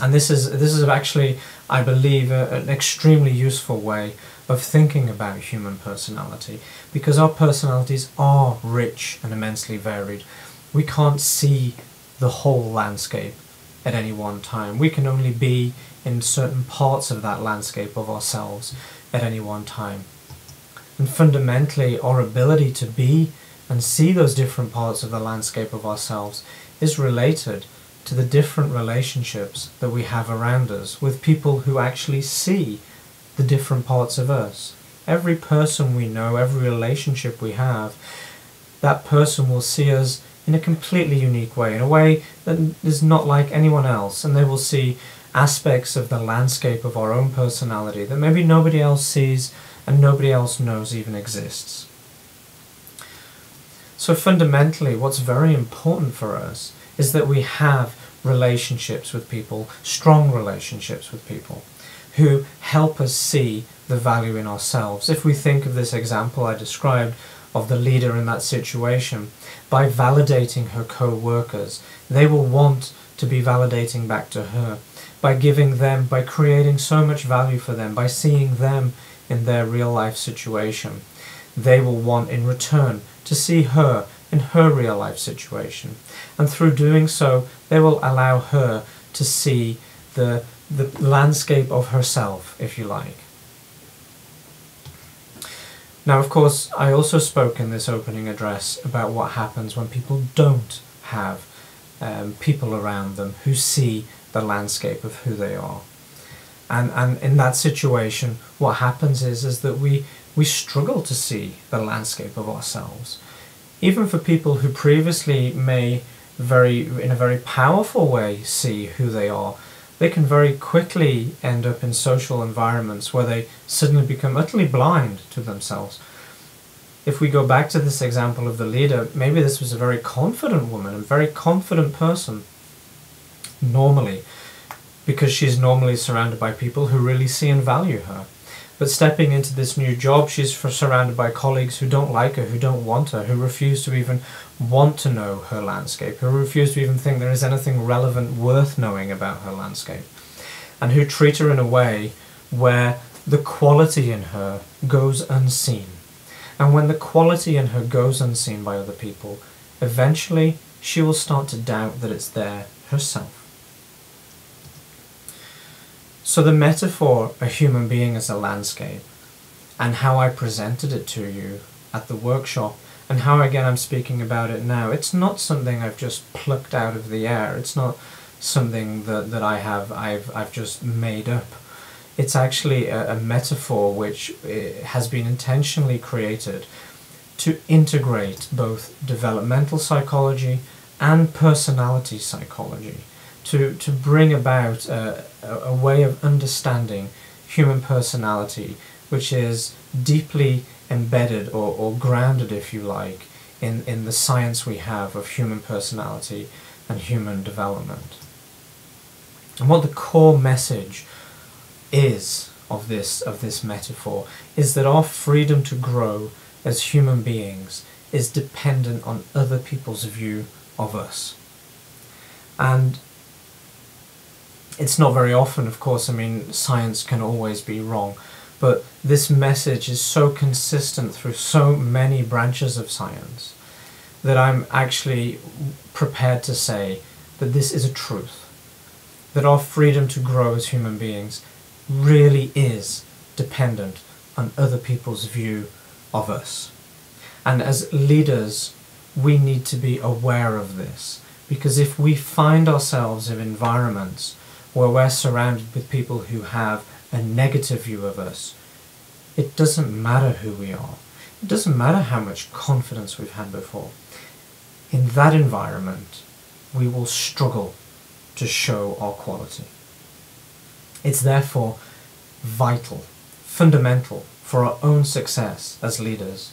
[SPEAKER 1] And this is actually, I believe, an extremely useful way of thinking about human personality, because our personalities are rich and immensely varied. We can't see the whole landscape at any one time. We can only be in certain parts of that landscape of ourselves at any one time. And fundamentally, our ability to be and see those different parts of the landscape of ourselves is related to the different relationships that we have around us with people who actually see the different parts of us. Every person we know, every relationship we have, that person will see us in a completely unique way, in a way that is not like anyone else, and they will see aspects of the landscape of our own personality that maybe nobody else sees and nobody else knows even exists. So fundamentally, what's very important for us is that we have relationships with people, strong relationships with people, who help us see the value in ourselves. If we think of this example I described of the leader in that situation, by validating her co-workers, they will want to be validating back to her, by giving them, by creating so much value for them, by seeing them in their real life situation. They will want in return to see her in her real life situation. And through doing so, they will allow her to see the landscape of herself, if you like. Now, of course, I also spoke in this opening address about what happens when people don't have people around them who see the landscape of who they are. And in that situation, what happens is that we struggle to see the landscape of ourselves. Even for people who previously may in a very powerful way see who they are, they can very quickly end up in social environments where they suddenly become utterly blind to themselves. If we go back to this example of the leader, maybe this was a very confident woman, a very confident person, normally, because she's normally surrounded by people who really see and value her. But stepping into this new job, she's surrounded by colleagues who don't like her, who don't want her, who refuse to even want to know her landscape, who refuse to even think there is anything relevant worth knowing about her landscape, and who treat her in a way where the quality in her goes unseen. And when the quality in her goes unseen by other people, eventually she will start to doubt that it's there herself. So the metaphor, a human being as a landscape, and how I presented it to you at the workshop, and how again I'm speaking about it now, it's not something I've just plucked out of the air. It's not something that I've just made up. It's actually a metaphor which has been intentionally created to integrate both developmental psychology and personality psychology, to bring about a way of understanding human personality which is deeply embedded or grounded, if you like, in the science we have of human personality and human development. And what the core message is of this metaphor is that our freedom to grow as human beings is dependent on other people's view of us. And it's not very often, of course, I mean, science can always be wrong, but this message is so consistent through so many branches of science that I'm actually prepared to say that this is a truth, that our freedom to grow as human beings really is dependent on other people's view of us. And as leaders, we need to be aware of this, because if we find ourselves in environments where we're surrounded with people who have a negative view of us, it doesn't matter who we are. It doesn't matter how much confidence we've had before. In that environment, we will struggle to show our quality. It's therefore vital, fundamental for our own success as leaders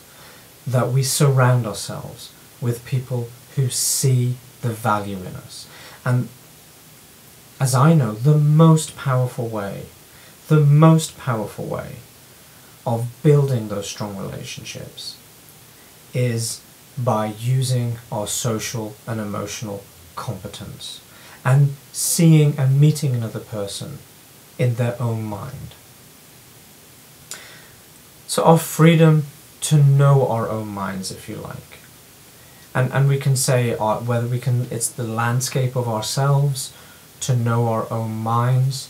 [SPEAKER 1] that we surround ourselves with people who see the value in us. And as I know, the most powerful way of building those strong relationships is by using our social and emotional competence and seeing and meeting another person in their own mind. So our freedom to know our own minds, if you like. And we can say whether we can, it's the landscape of ourselves, to know our own minds.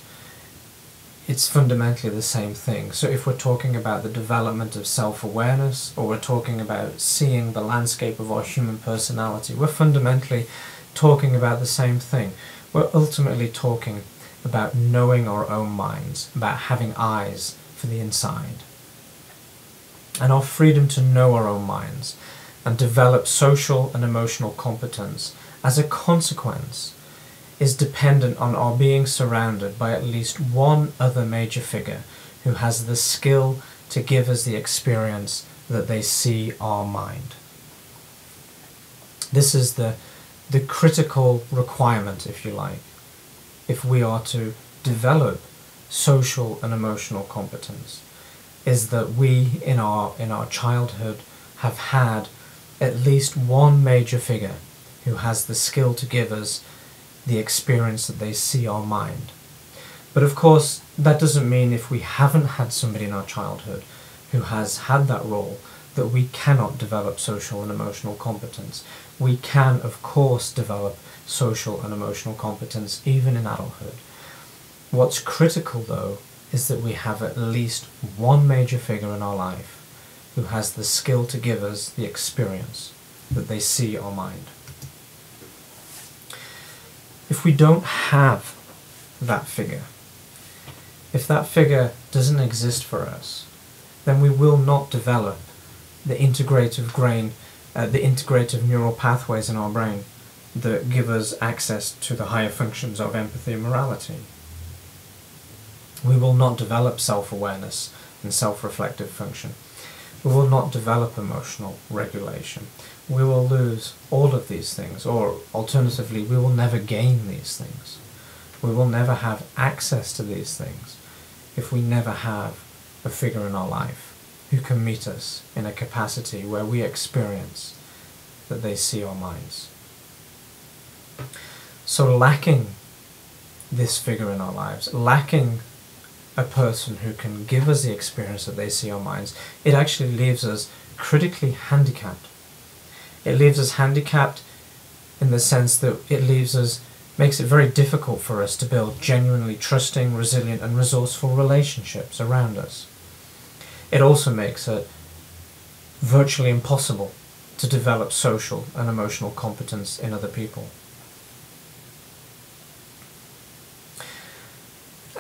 [SPEAKER 1] It's fundamentally the same thing. So if we're talking about the development of self-awareness, or we're talking about seeing the landscape of our human personality, we're fundamentally talking about the same thing. We're ultimately talking about knowing our own minds, about having eyes for the inside. And our freedom to know our own minds and develop social and emotional competence as a consequence is dependent on our being surrounded by at least one other major figure who has the skill to give us the experience that they see our mind. This is the critical requirement, if you like, if we are to develop social and emotional competence, is that we in our childhood have had at least one major figure who has the skill to give us the experience that they see our mind. But of course, that doesn't mean if we haven't had somebody in our childhood who has had that role that we cannot develop social and emotional competence. We can, of course, develop social and emotional competence even in adulthood. What's critical, though, is that we have at least one major figure in our life who has the skill to give us the experience that they see our mind. If we don't have that figure, if that figure doesn't exist for us, then we will not develop the integrative neural pathways in our brain that give us access to the higher functions of empathy and morality. We will not develop self-awareness and self-reflective function. We will not develop emotional regulation. We will lose all of these things, or alternatively, we will never gain these things. We will never have access to these things if we never have a figure in our life who can meet us in a capacity where we experience that they see our minds. So lacking this figure in our lives, lacking a person who can give us the experience that they see our minds, it actually leaves us critically handicapped. It leaves us handicapped in the sense that it makes it very difficult for us to build genuinely trusting, resilient and resourceful relationships around us. It also makes it virtually impossible to develop social and emotional competence in other people.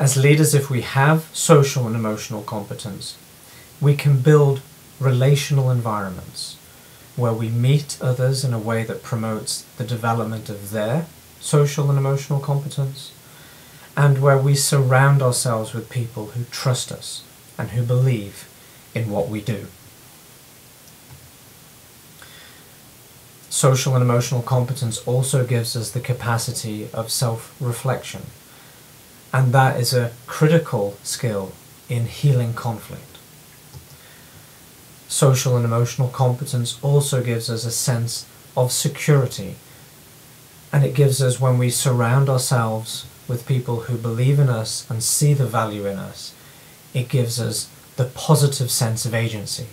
[SPEAKER 1] As leaders, if we have social and emotional competence, we can build relational environments where we meet others in a way that promotes the development of their social and emotional competence, and where we surround ourselves with people who trust us and who believe in what we do. Social and emotional competence also gives us the capacity of self-reflection, and that is a critical skill in healing conflict. Social and emotional competence also gives us a sense of security, and it gives us, when we surround ourselves with people who believe in us and see the value in us, it gives us the positive sense of agency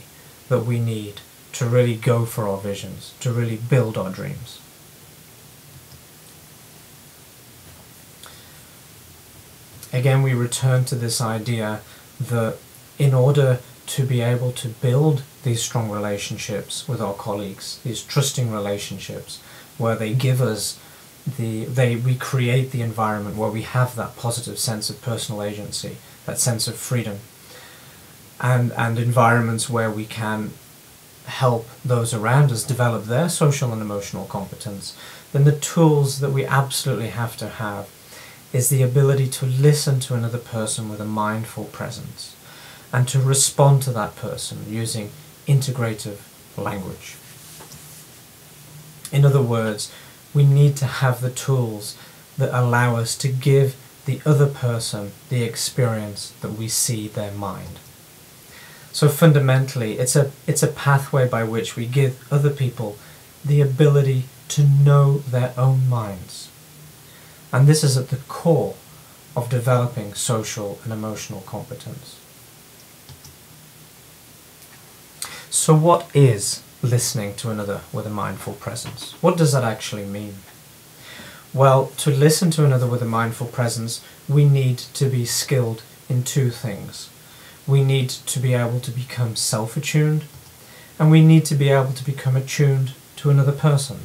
[SPEAKER 1] that we need to really go for our visions, to really build our dreams. Again, we return to this idea that in order to be able to build these strong relationships with our colleagues, these trusting relationships, where they give us we create the environment where we have that positive sense of personal agency, that sense of freedom, and environments where we can help those around us develop their social and emotional competence, then the tools that we absolutely have to have is the ability to listen to another person with a mindful presence and to respond to that person using integrative language. In other words, we need to have the tools that allow us to give the other person the experience that we see their mind. So fundamentally, it's a pathway by which we give other people the ability to know their own minds. And this is at the core of developing social and emotional competence. So what is listening to another with a mindful presence? What does that actually mean? Well, to listen to another with a mindful presence, we need to be skilled in two things. We need to be able to become self-attuned, and we need to be able to become attuned to another person.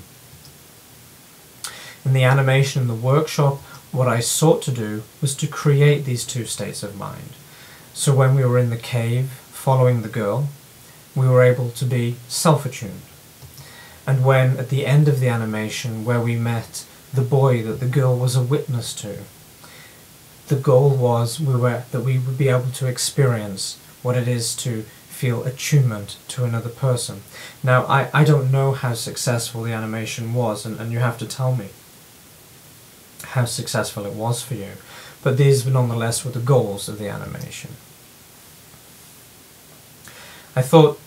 [SPEAKER 1] In the animation in the workshop, what I sought to do was to create these two states of mind. So when we were in the cave following the girl, we were able to be self-attuned. And when at the end of the animation, where we met the boy that the girl was a witness to, the goal was that we would be able to experience what it is to feel attunement to another person. Now, I don't know how successful the animation was, and you have to tell me how successful it was for you. But these nonetheless were the goals of the animation. I thought,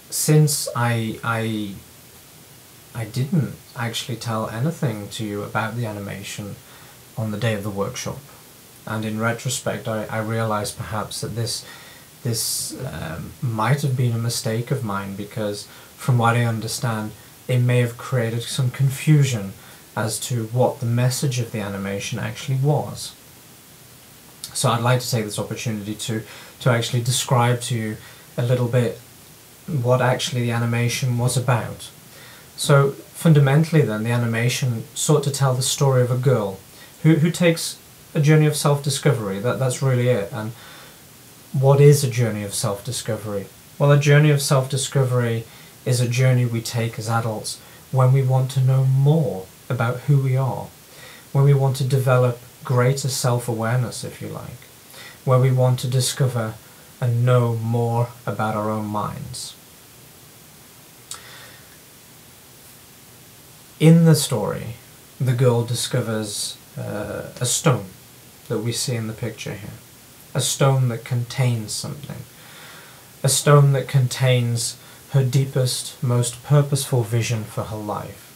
[SPEAKER 1] since I didn't actually tell anything to you about the animation on the day of the workshop, and in retrospect I realized perhaps that this might have been a mistake of mine, because from what I understand it may have created some confusion as to what the message of the animation actually was. So I'd like to take this opportunity to actually describe to you a little bit what actually the animation was about. So fundamentally then, the animation sought to tell the story of a girl who takes a journey of self-discovery. That's really it. And what is a journey of self-discovery? Well, a journey of self-discovery is a journey we take as adults when we want to know more about who we are, when we want to develop greater self-awareness, if you like, where we want to discover and know more about our own minds. In the story, the girl discovers a stone that we see in the picture here. A stone that contains something. A stone that contains her deepest, most purposeful vision for her life.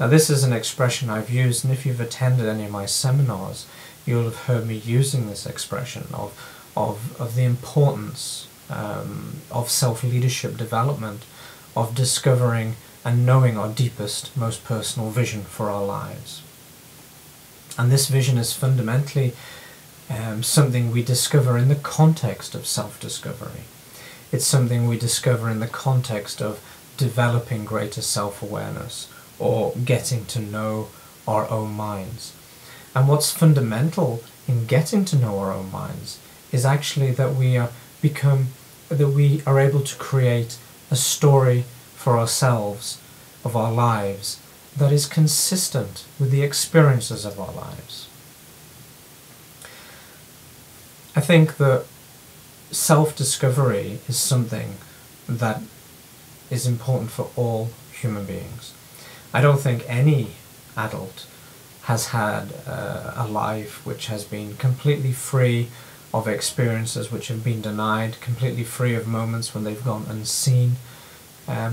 [SPEAKER 1] Now this is an expression I've used, and if you've attended any of my seminars, you'll have heard me using this expression of the importance of self-leadership development, of discovering and knowing our deepest, most personal vision for our lives. And this vision is fundamentally something we discover in the context of self-discovery. It's something we discover in the context of developing greater self-awareness, or getting to know our own minds. And what's fundamental in getting to know our own minds is actually that we are able to create a story for ourselves of our lives that is consistent with the experiences of our lives. I think that self-discovery is something that is important for all human beings. I don't think any adult has had a life which has been completely free of experiences which have been denied, completely free of moments when they've gone unseen,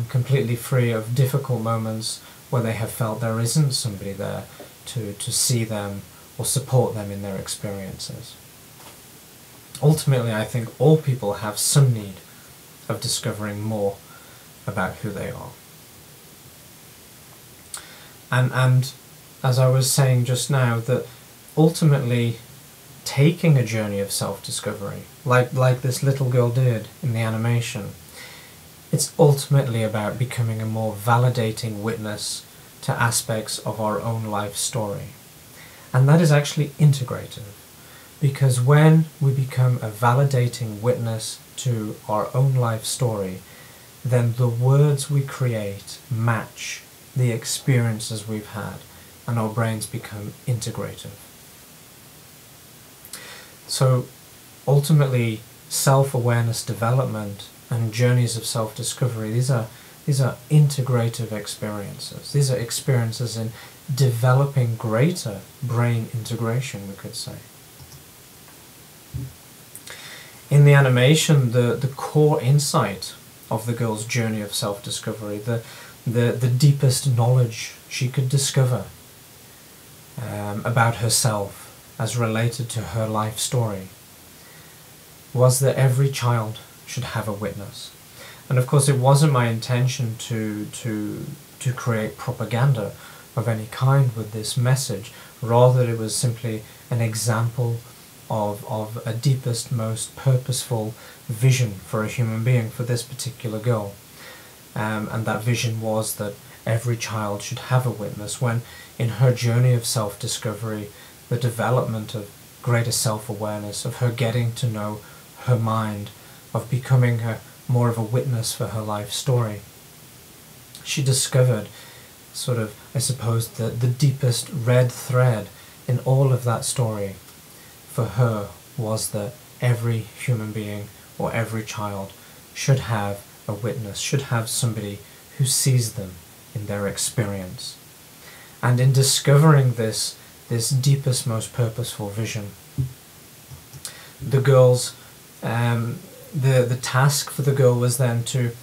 [SPEAKER 1] completely free of difficult moments where they have felt there isn't somebody there to see them or support them in their experiences. Ultimately, I think all people have some need of discovering more about who they are. And as I was saying just now, that ultimately taking a journey of self-discovery, like this little girl did in the animation, it's ultimately about becoming a more validating witness to aspects of our own life story. And that is actually integrative, because when we become a validating witness to our own life story, then the words we create match the experiences we've had, and our brains become integrative. So ultimately, self-awareness development and journeys of self-discovery, these are integrative experiences. These are experiences in developing greater brain integration, we could say. In the animation, the core insight of the girl's journey of self-discovery, the deepest knowledge she could discover about herself as related to her life story, was that every child should have a witness. And of course it wasn't my intention to create propaganda of any kind with this message. Rather, it was simply an example of a deepest, most purposeful vision for a human being, for this particular girl. And that vision was that every child should have a witness when, in her journey of self-discovery, the development of greater self-awareness, of her getting to know her mind, of becoming more of a witness for her life story, she discovered sort of, I suppose, the deepest red thread in all of that story for her was that every human being or every child should have a witness, should have somebody who sees them in their experience. And in discovering this deepest, most purposeful vision, the girl's the task for the girl was then to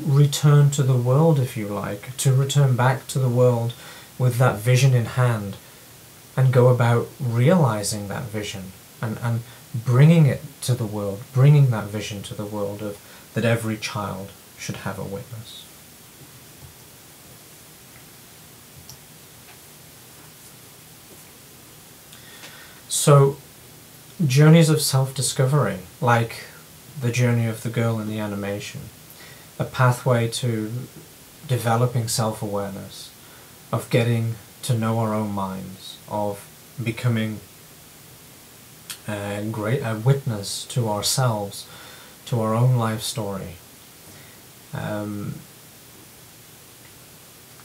[SPEAKER 1] return to the world, if you like, to return back to the world with that vision in hand and go about realizing that vision and bringing it to the world, bringing that vision to the world of that every child should have a witness. So, journeys of self-discovery, like the journey of the girl in the animation, a pathway to developing self-awareness, of getting to know our own minds, of becoming a witness to ourselves, to our own life story.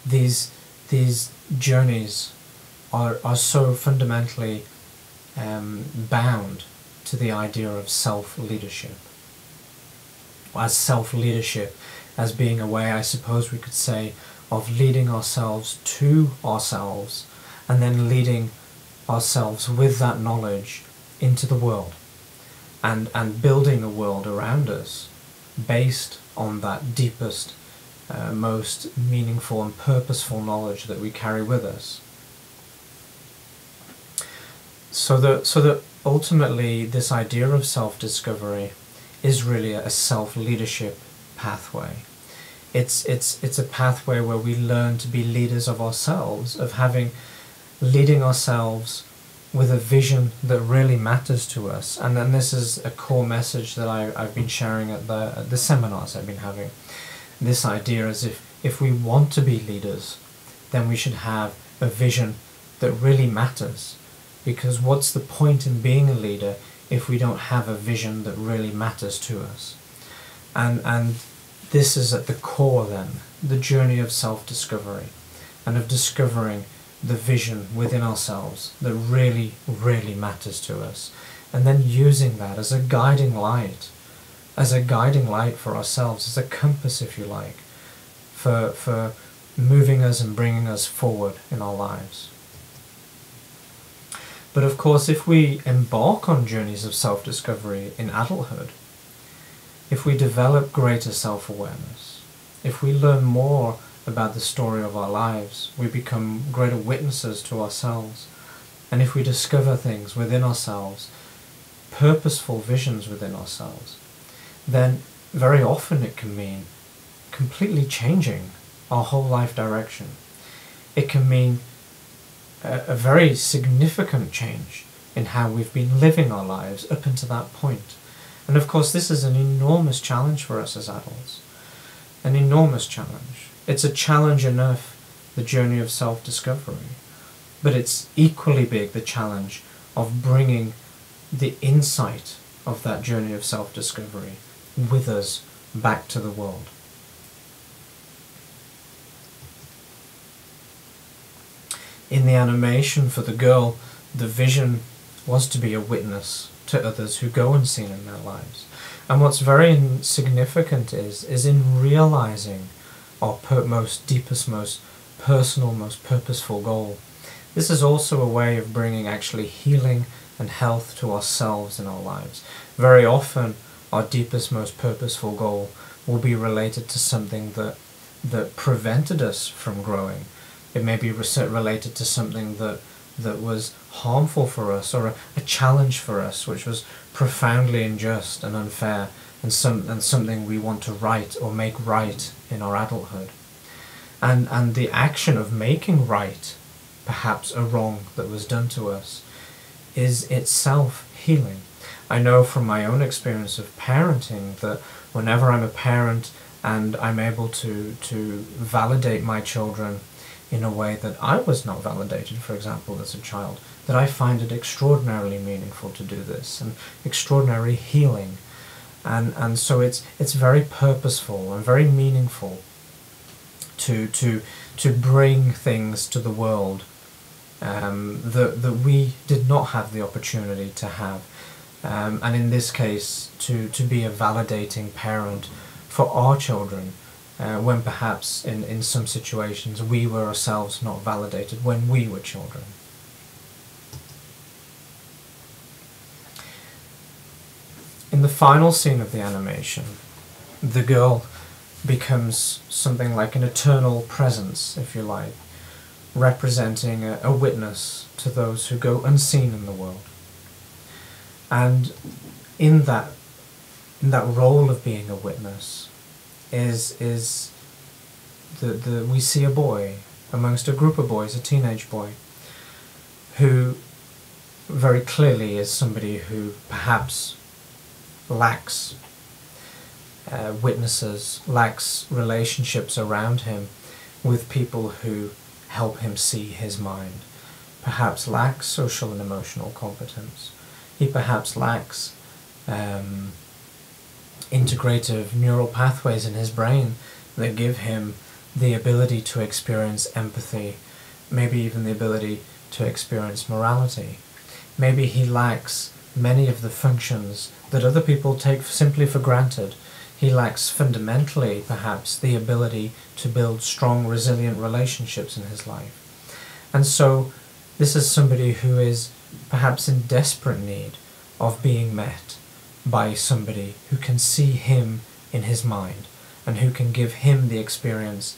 [SPEAKER 1] These journeys are so fundamentally bound to the idea of self-leadership. As self-leadership, as being a way, I suppose we could say, of leading ourselves to ourselves and then leading ourselves with that knowledge into the world and building a world around us based on that deepest, most meaningful and purposeful knowledge that we carry with us. So that ultimately this idea of self-discovery is really a self-leadership pathway. It's a pathway where we learn to be leaders of ourselves, of leading ourselves with a vision that really matters to us. And then this is a core message that I've been sharing at the seminars I've been having. This idea is if we want to be leaders, then we should have a vision that really matters. Because what's the point in being a leader if we don't have a vision that really matters to us? And this is at the core then, the journey of self-discovery and of discovering the vision within ourselves that really, really matters to us. And then using that as a guiding light for ourselves, as a compass, if you like, for moving us and bringing us forward in our lives. But of course, if we embark on journeys of self-discovery in adulthood, if we develop greater self-awareness, if we learn more about the story of our lives, we become greater witnesses to ourselves, and if we discover things within ourselves, purposeful visions within ourselves, then very often it can mean completely changing our whole life direction. It can mean a very significant change in how we've been living our lives up until that point. And of course this is an enormous challenge for us as adults. An enormous challenge. It's a challenge enough, the journey of self-discovery, but it's equally big the challenge of bringing the insight of that journey of self-discovery with us back to the world. In the animation for the girl, the vision was to be a witness to others who go unseen in their lives. And what's very significant is in realizing our most deepest, most personal, most purposeful goal. This is also a way of bringing actually healing and health to ourselves in our lives. Very often, our deepest, most purposeful goal will be related to something that prevented us from growing. It may be related to something that was harmful for us, or a challenge for us, which was profoundly unjust and unfair, and something we want to right or make right in our adulthood. And the action of making right, perhaps a wrong that was done to us, is itself healing. I know from my own experience of parenting that whenever I'm a parent and I'm able to validate my children in a way that I was not validated, for example, as a child, that I find it extraordinarily meaningful to do this, and extraordinarily healing. And so it's very purposeful and very meaningful to bring things to the world that we did not have the opportunity to have. And in this case, to be a validating parent for our children, when perhaps in some situations we were ourselves not validated when we were children. In the final scene of the animation, the girl becomes something like an eternal presence, if you like, representing a witness to those who go unseen in the world. And in that role of being a witness is we see a boy amongst a group of boys, a teenage boy, who very clearly is somebody who perhaps lacks witnesses, lacks relationships around him with people who help him see his mind, perhaps lacks social and emotional competence. He perhaps lacks integrative neural pathways in his brain that give him the ability to experience empathy, maybe even the ability to experience morality. Maybe he lacks many of the functions that other people take simply for granted. He lacks fundamentally, perhaps, the ability to build strong, resilient relationships in his life. And so this is somebody who is perhaps in desperate need of being met by somebody who can see him in his mind and who can give him the experience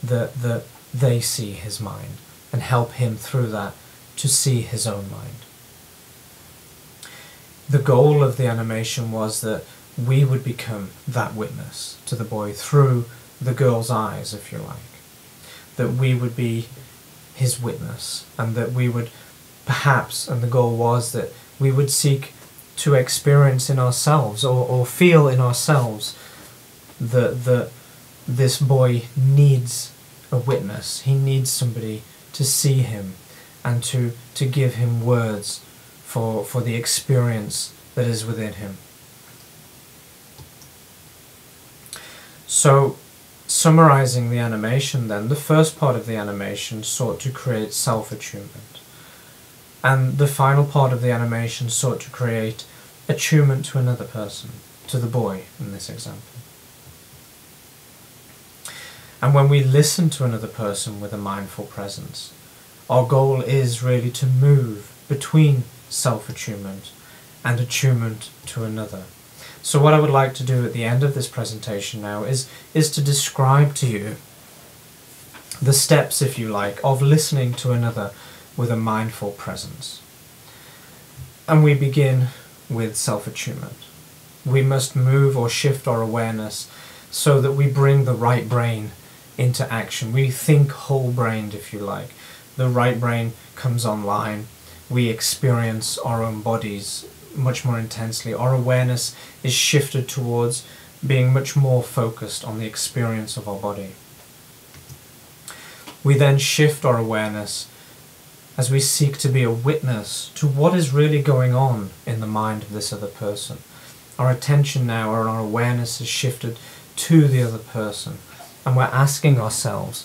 [SPEAKER 1] that they see his mind and help him through that to see his own mind. The goal of the animation was that we would become that witness to the boy through the girl's eyes, if you like. That we would be his witness, and that we would perhaps, and the goal was that we would seek to experience in ourselves or feel in ourselves that this boy needs a witness. He needs somebody to see him and to give him words for the experience that is within him. So, summarizing the animation then, the first part of the animation sought to create self-attunement. And the final part of the animation sought to create attunement to another person, to the boy in this example. And when we listen to another person with a mindful presence, our goal is really to move between self-attunement and attunement to another. So what I would like to do at the end of this presentation now is to describe to you the steps, if you like, of listening to another with a mindful presence. And we begin with self-attunement. We must move or shift our awareness so that we bring the right brain into action. We think whole-brained, if you like. The right brain comes online. We experience our own bodies much more intensely. Our awareness is shifted towards being much more focused on the experience of our body. We then shift our awareness as we seek to be a witness to what is really going on in the mind of this other person. Our attention now, or our awareness, is shifted to the other person, and we're asking ourselves,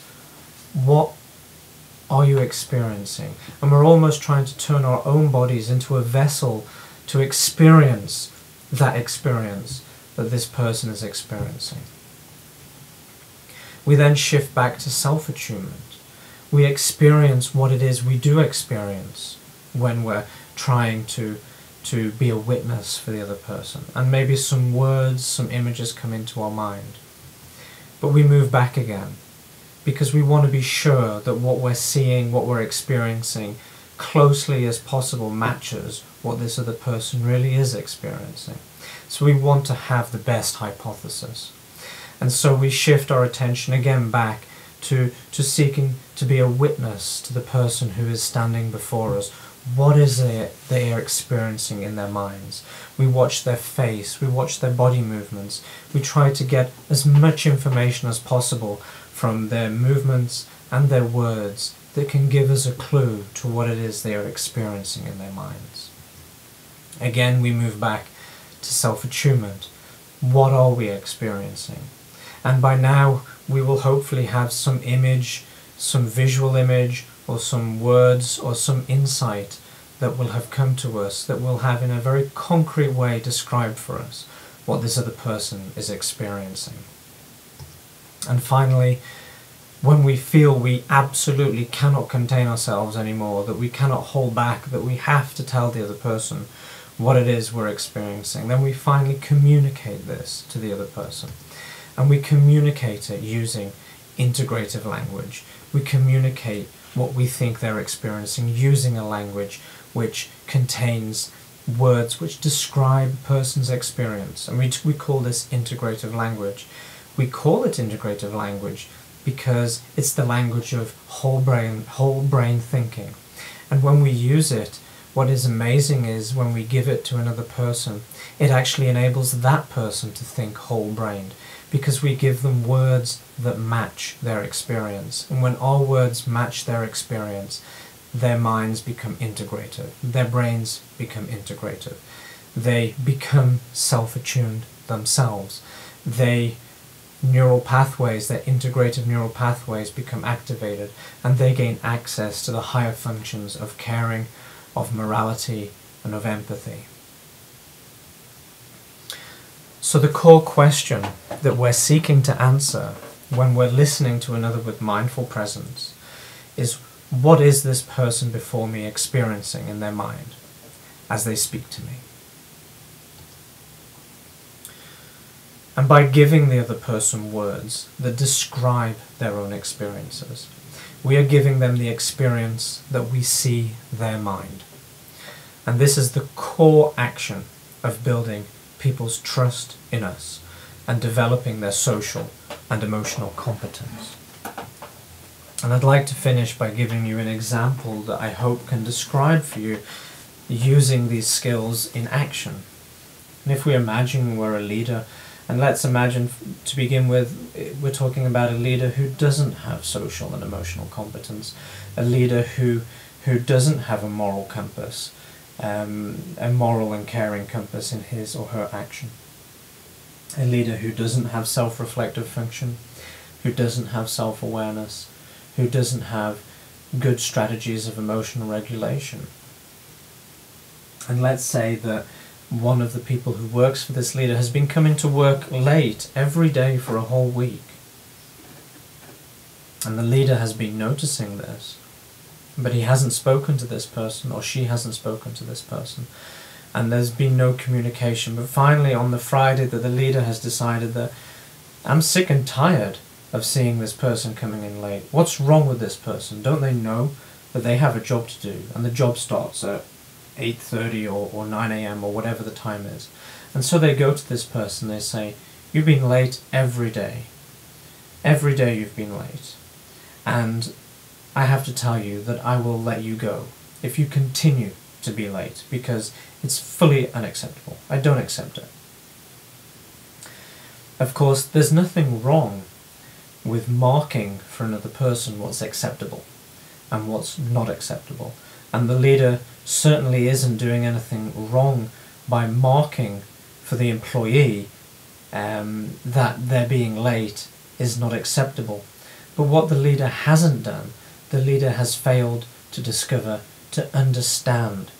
[SPEAKER 1] what are you experiencing? And we're almost trying to turn our own bodies into a vessel to experience that experience that this person is experiencing. We then shift back to self-attunement. We experience what it is we do experience when we're trying to be a witness for the other person, and maybe some words, some images come into our mind. But we move back again, because we want to be sure that what we're seeing, what we're experiencing, closely as possible matches what this other person really is experiencing. So we want to have the best hypothesis. And so we shift our attention again back to seeking to be a witness to the person who is standing before us. What is it they are experiencing in their minds? We watch their face, we watch their body movements, we try to get as much information as possible from their movements and their words that can give us a clue to what it is they are experiencing in their minds. Again, we move back to self-attunement. What are we experiencing? And by now, we will hopefully have some image, some visual image, or some words, or some insight that will have come to us, that will have in a very concrete way described for us what this other person is experiencing. And finally, when we feel we absolutely cannot contain ourselves anymore, that we cannot hold back, that we have to tell the other person what it is we're experiencing, then we finally communicate this to the other person. And we communicate it using integrative language. We communicate what we think they're experiencing using a language which contains words which describe a person's experience. And we call this integrative language. We call it integrative language because it's the language of whole brain thinking. And when we use it, what is amazing is when we give it to another person, it actually enables that person to think whole-brained, because we give them words that match their experience. And when our words match their experience, their minds become integrative, their brains become integrative. They become self-attuned themselves. Their neural pathways, their integrative neural pathways become activated, and they gain access to the higher functions of caring, of morality, and of empathy. So the core question that we're seeking to answer when we're listening to another with mindful presence is, what is this person before me experiencing in their mind as they speak to me? And by giving the other person words that describe their own experiences, we are giving them the experience that we see their mind. And this is the core action of building people's trust in us and developing their social and emotional competence. And I'd like to finish by giving you an example that I hope can describe for you using these skills in action. And if we imagine we're a leader, and let's imagine to begin with, we're talking about a leader who doesn't have social and emotional competence, a leader who doesn't have a moral compass, a moral and caring compass in his or her action. A leader who doesn't have self-reflective function, who doesn't have self-awareness, who doesn't have good strategies of emotional regulation. And let's say that one of the people who works for this leader has been coming to work late every day for a whole week. And the leader has been noticing this, but he hasn't spoken to this person, or she hasn't spoken to this person, and there's been no communication. But finally, on the Friday, that the leader has decided that I'm sick and tired of seeing this person coming in late. What's wrong with this person? Don't they know that they have a job to do, and the job starts at 8:30 or 9 a.m. or whatever the time is? And so they go to this person, they say, you've been late every day. Every day you've been late. And I have to tell you that I will let you go if you continue to be late, because it's fully unacceptable. I don't accept it. Of course, there's nothing wrong with marking for another person what's acceptable and what's not acceptable. And the leader certainly isn't doing anything wrong by marking for the employee that their being late is not acceptable. But what the leader hasn't done, the leader has failed to discover, to understand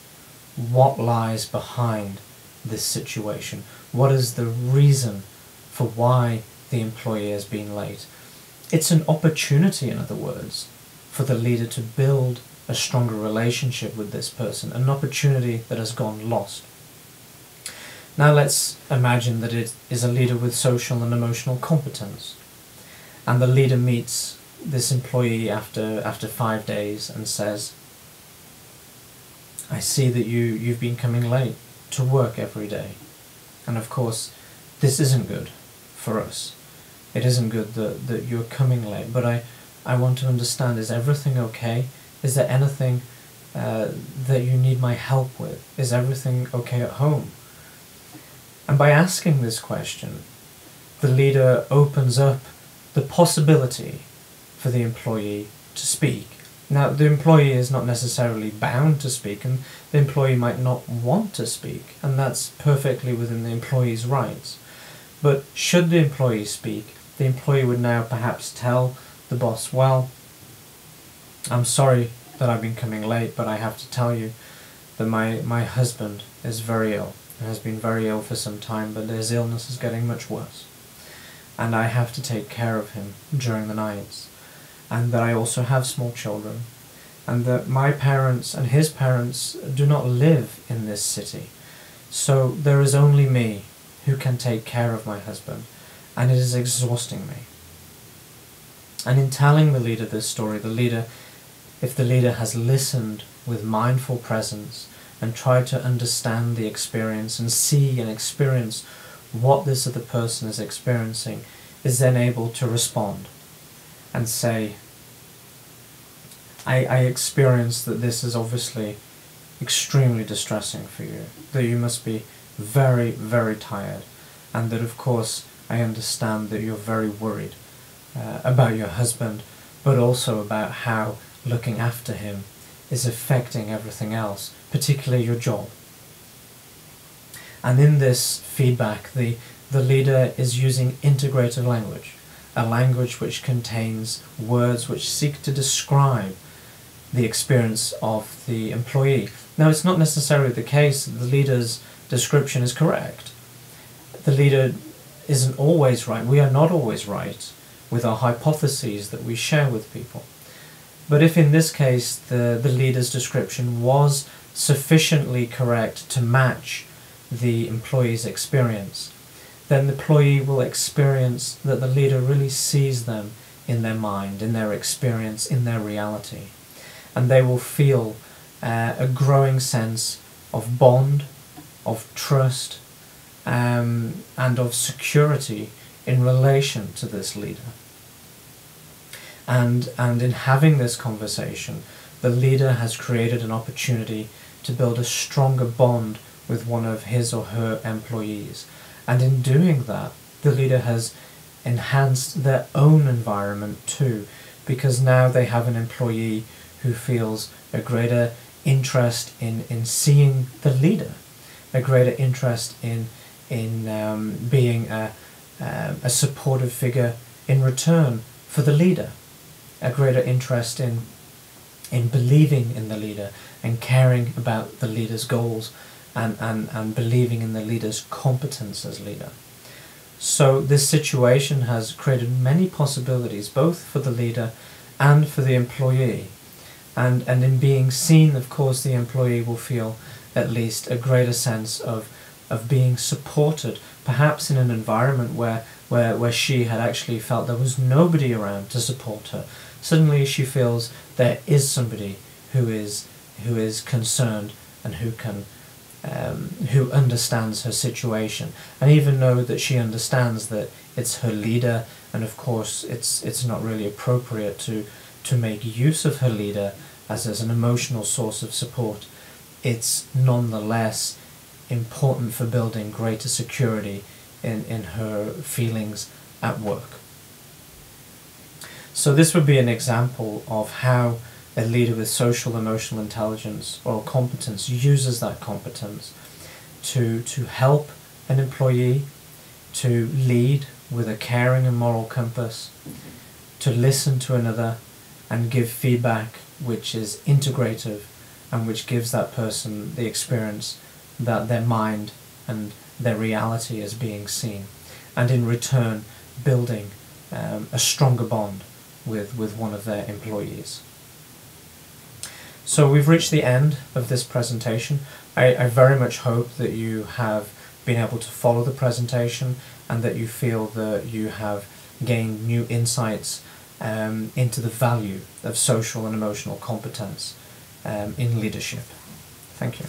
[SPEAKER 1] what lies behind this situation. What is the reason for why the employee has been late? It's an opportunity, in other words, for the leader to build a stronger relationship with this person, an opportunity that has gone lost. Now let's imagine that it is a leader with social and emotional competence, and the leader meets this employee after 5 days and says, I see that you've been coming late to work every day, and of course this isn't good for us. It isn't good that you're coming late, but I want to understand, is everything okay? Is there anything that you need my help with? Is everything okay at home? And by asking this question, the leader opens up the possibility for the employee to speak. Now, the employee is not necessarily bound to speak, and the employee might not want to speak, and that's perfectly within the employee's rights. But should the employee speak, the employee would now perhaps tell the boss, well, I'm sorry that I've been coming late, but I have to tell you that my husband is very ill, and has been very ill for some time, but his illness is getting much worse, and I have to take care of him during the nights, and that I also have small children, and that my parents and his parents do not live in this city, so there is only me who can take care of my husband, and it is exhausting me. And in telling the leader this story, if the leader has listened with mindful presence and tried to understand the experience and see and experience what this other person is experiencing, is then able to respond and say, I experience that this is obviously extremely distressing for you, that you must be very, very tired, and that of course I understand that you're very worried about your husband, but also about how looking after him is affecting everything else, particularly your job. And in this feedback, the leader is using integrative language, a language which contains words which seek to describe the experience of the employee. Now, it's not necessarily the case that the leader's description is correct. The leader isn't always right. We are not always right with our hypotheses that we share with people. But if in this case the leader's description was sufficiently correct to match the employee's experience, then the employee will experience that the leader really sees them in their mind, in their experience, in their reality. And they will feel a growing sense of bond, of trust, and of security in relation to this leader. And in having this conversation, the leader has created an opportunity to build a stronger bond with one of his or her employees. And in doing that, the leader has enhanced their own environment too, because now they have an employee who feels a greater interest in seeing the leader, a greater interest in being a supportive figure in return for the leader, a greater interest in believing in the leader and caring about the leader's goals and believing in the leader's competence as leader. So this situation has created many possibilities, both for the leader and for the employee. And in being seen, of course, the employee will feel at least a greater sense of being supported, perhaps in an environment where she had actually felt there was nobody around to support her. Suddenly she feels there is somebody who is concerned and who understands her situation, and even know that she understands that it's her leader, and of course it's not really appropriate to make use of her leader as an emotional source of support. It's nonetheless important for building greater security in her feelings at work. So this would be an example of how a leader with social emotional intelligence or competence uses that competence to help an employee, to lead with a caring and moral compass, to listen to another and give feedback which is integrative and which gives that person the experience that their mind and their reality is being seen, and in return building a stronger bond with one of their employees. So we've reached the end of this presentation. I very much hope that you have been able to follow the presentation and that you feel that you have gained new insights into the value of social and emotional competence in leadership. Thank you.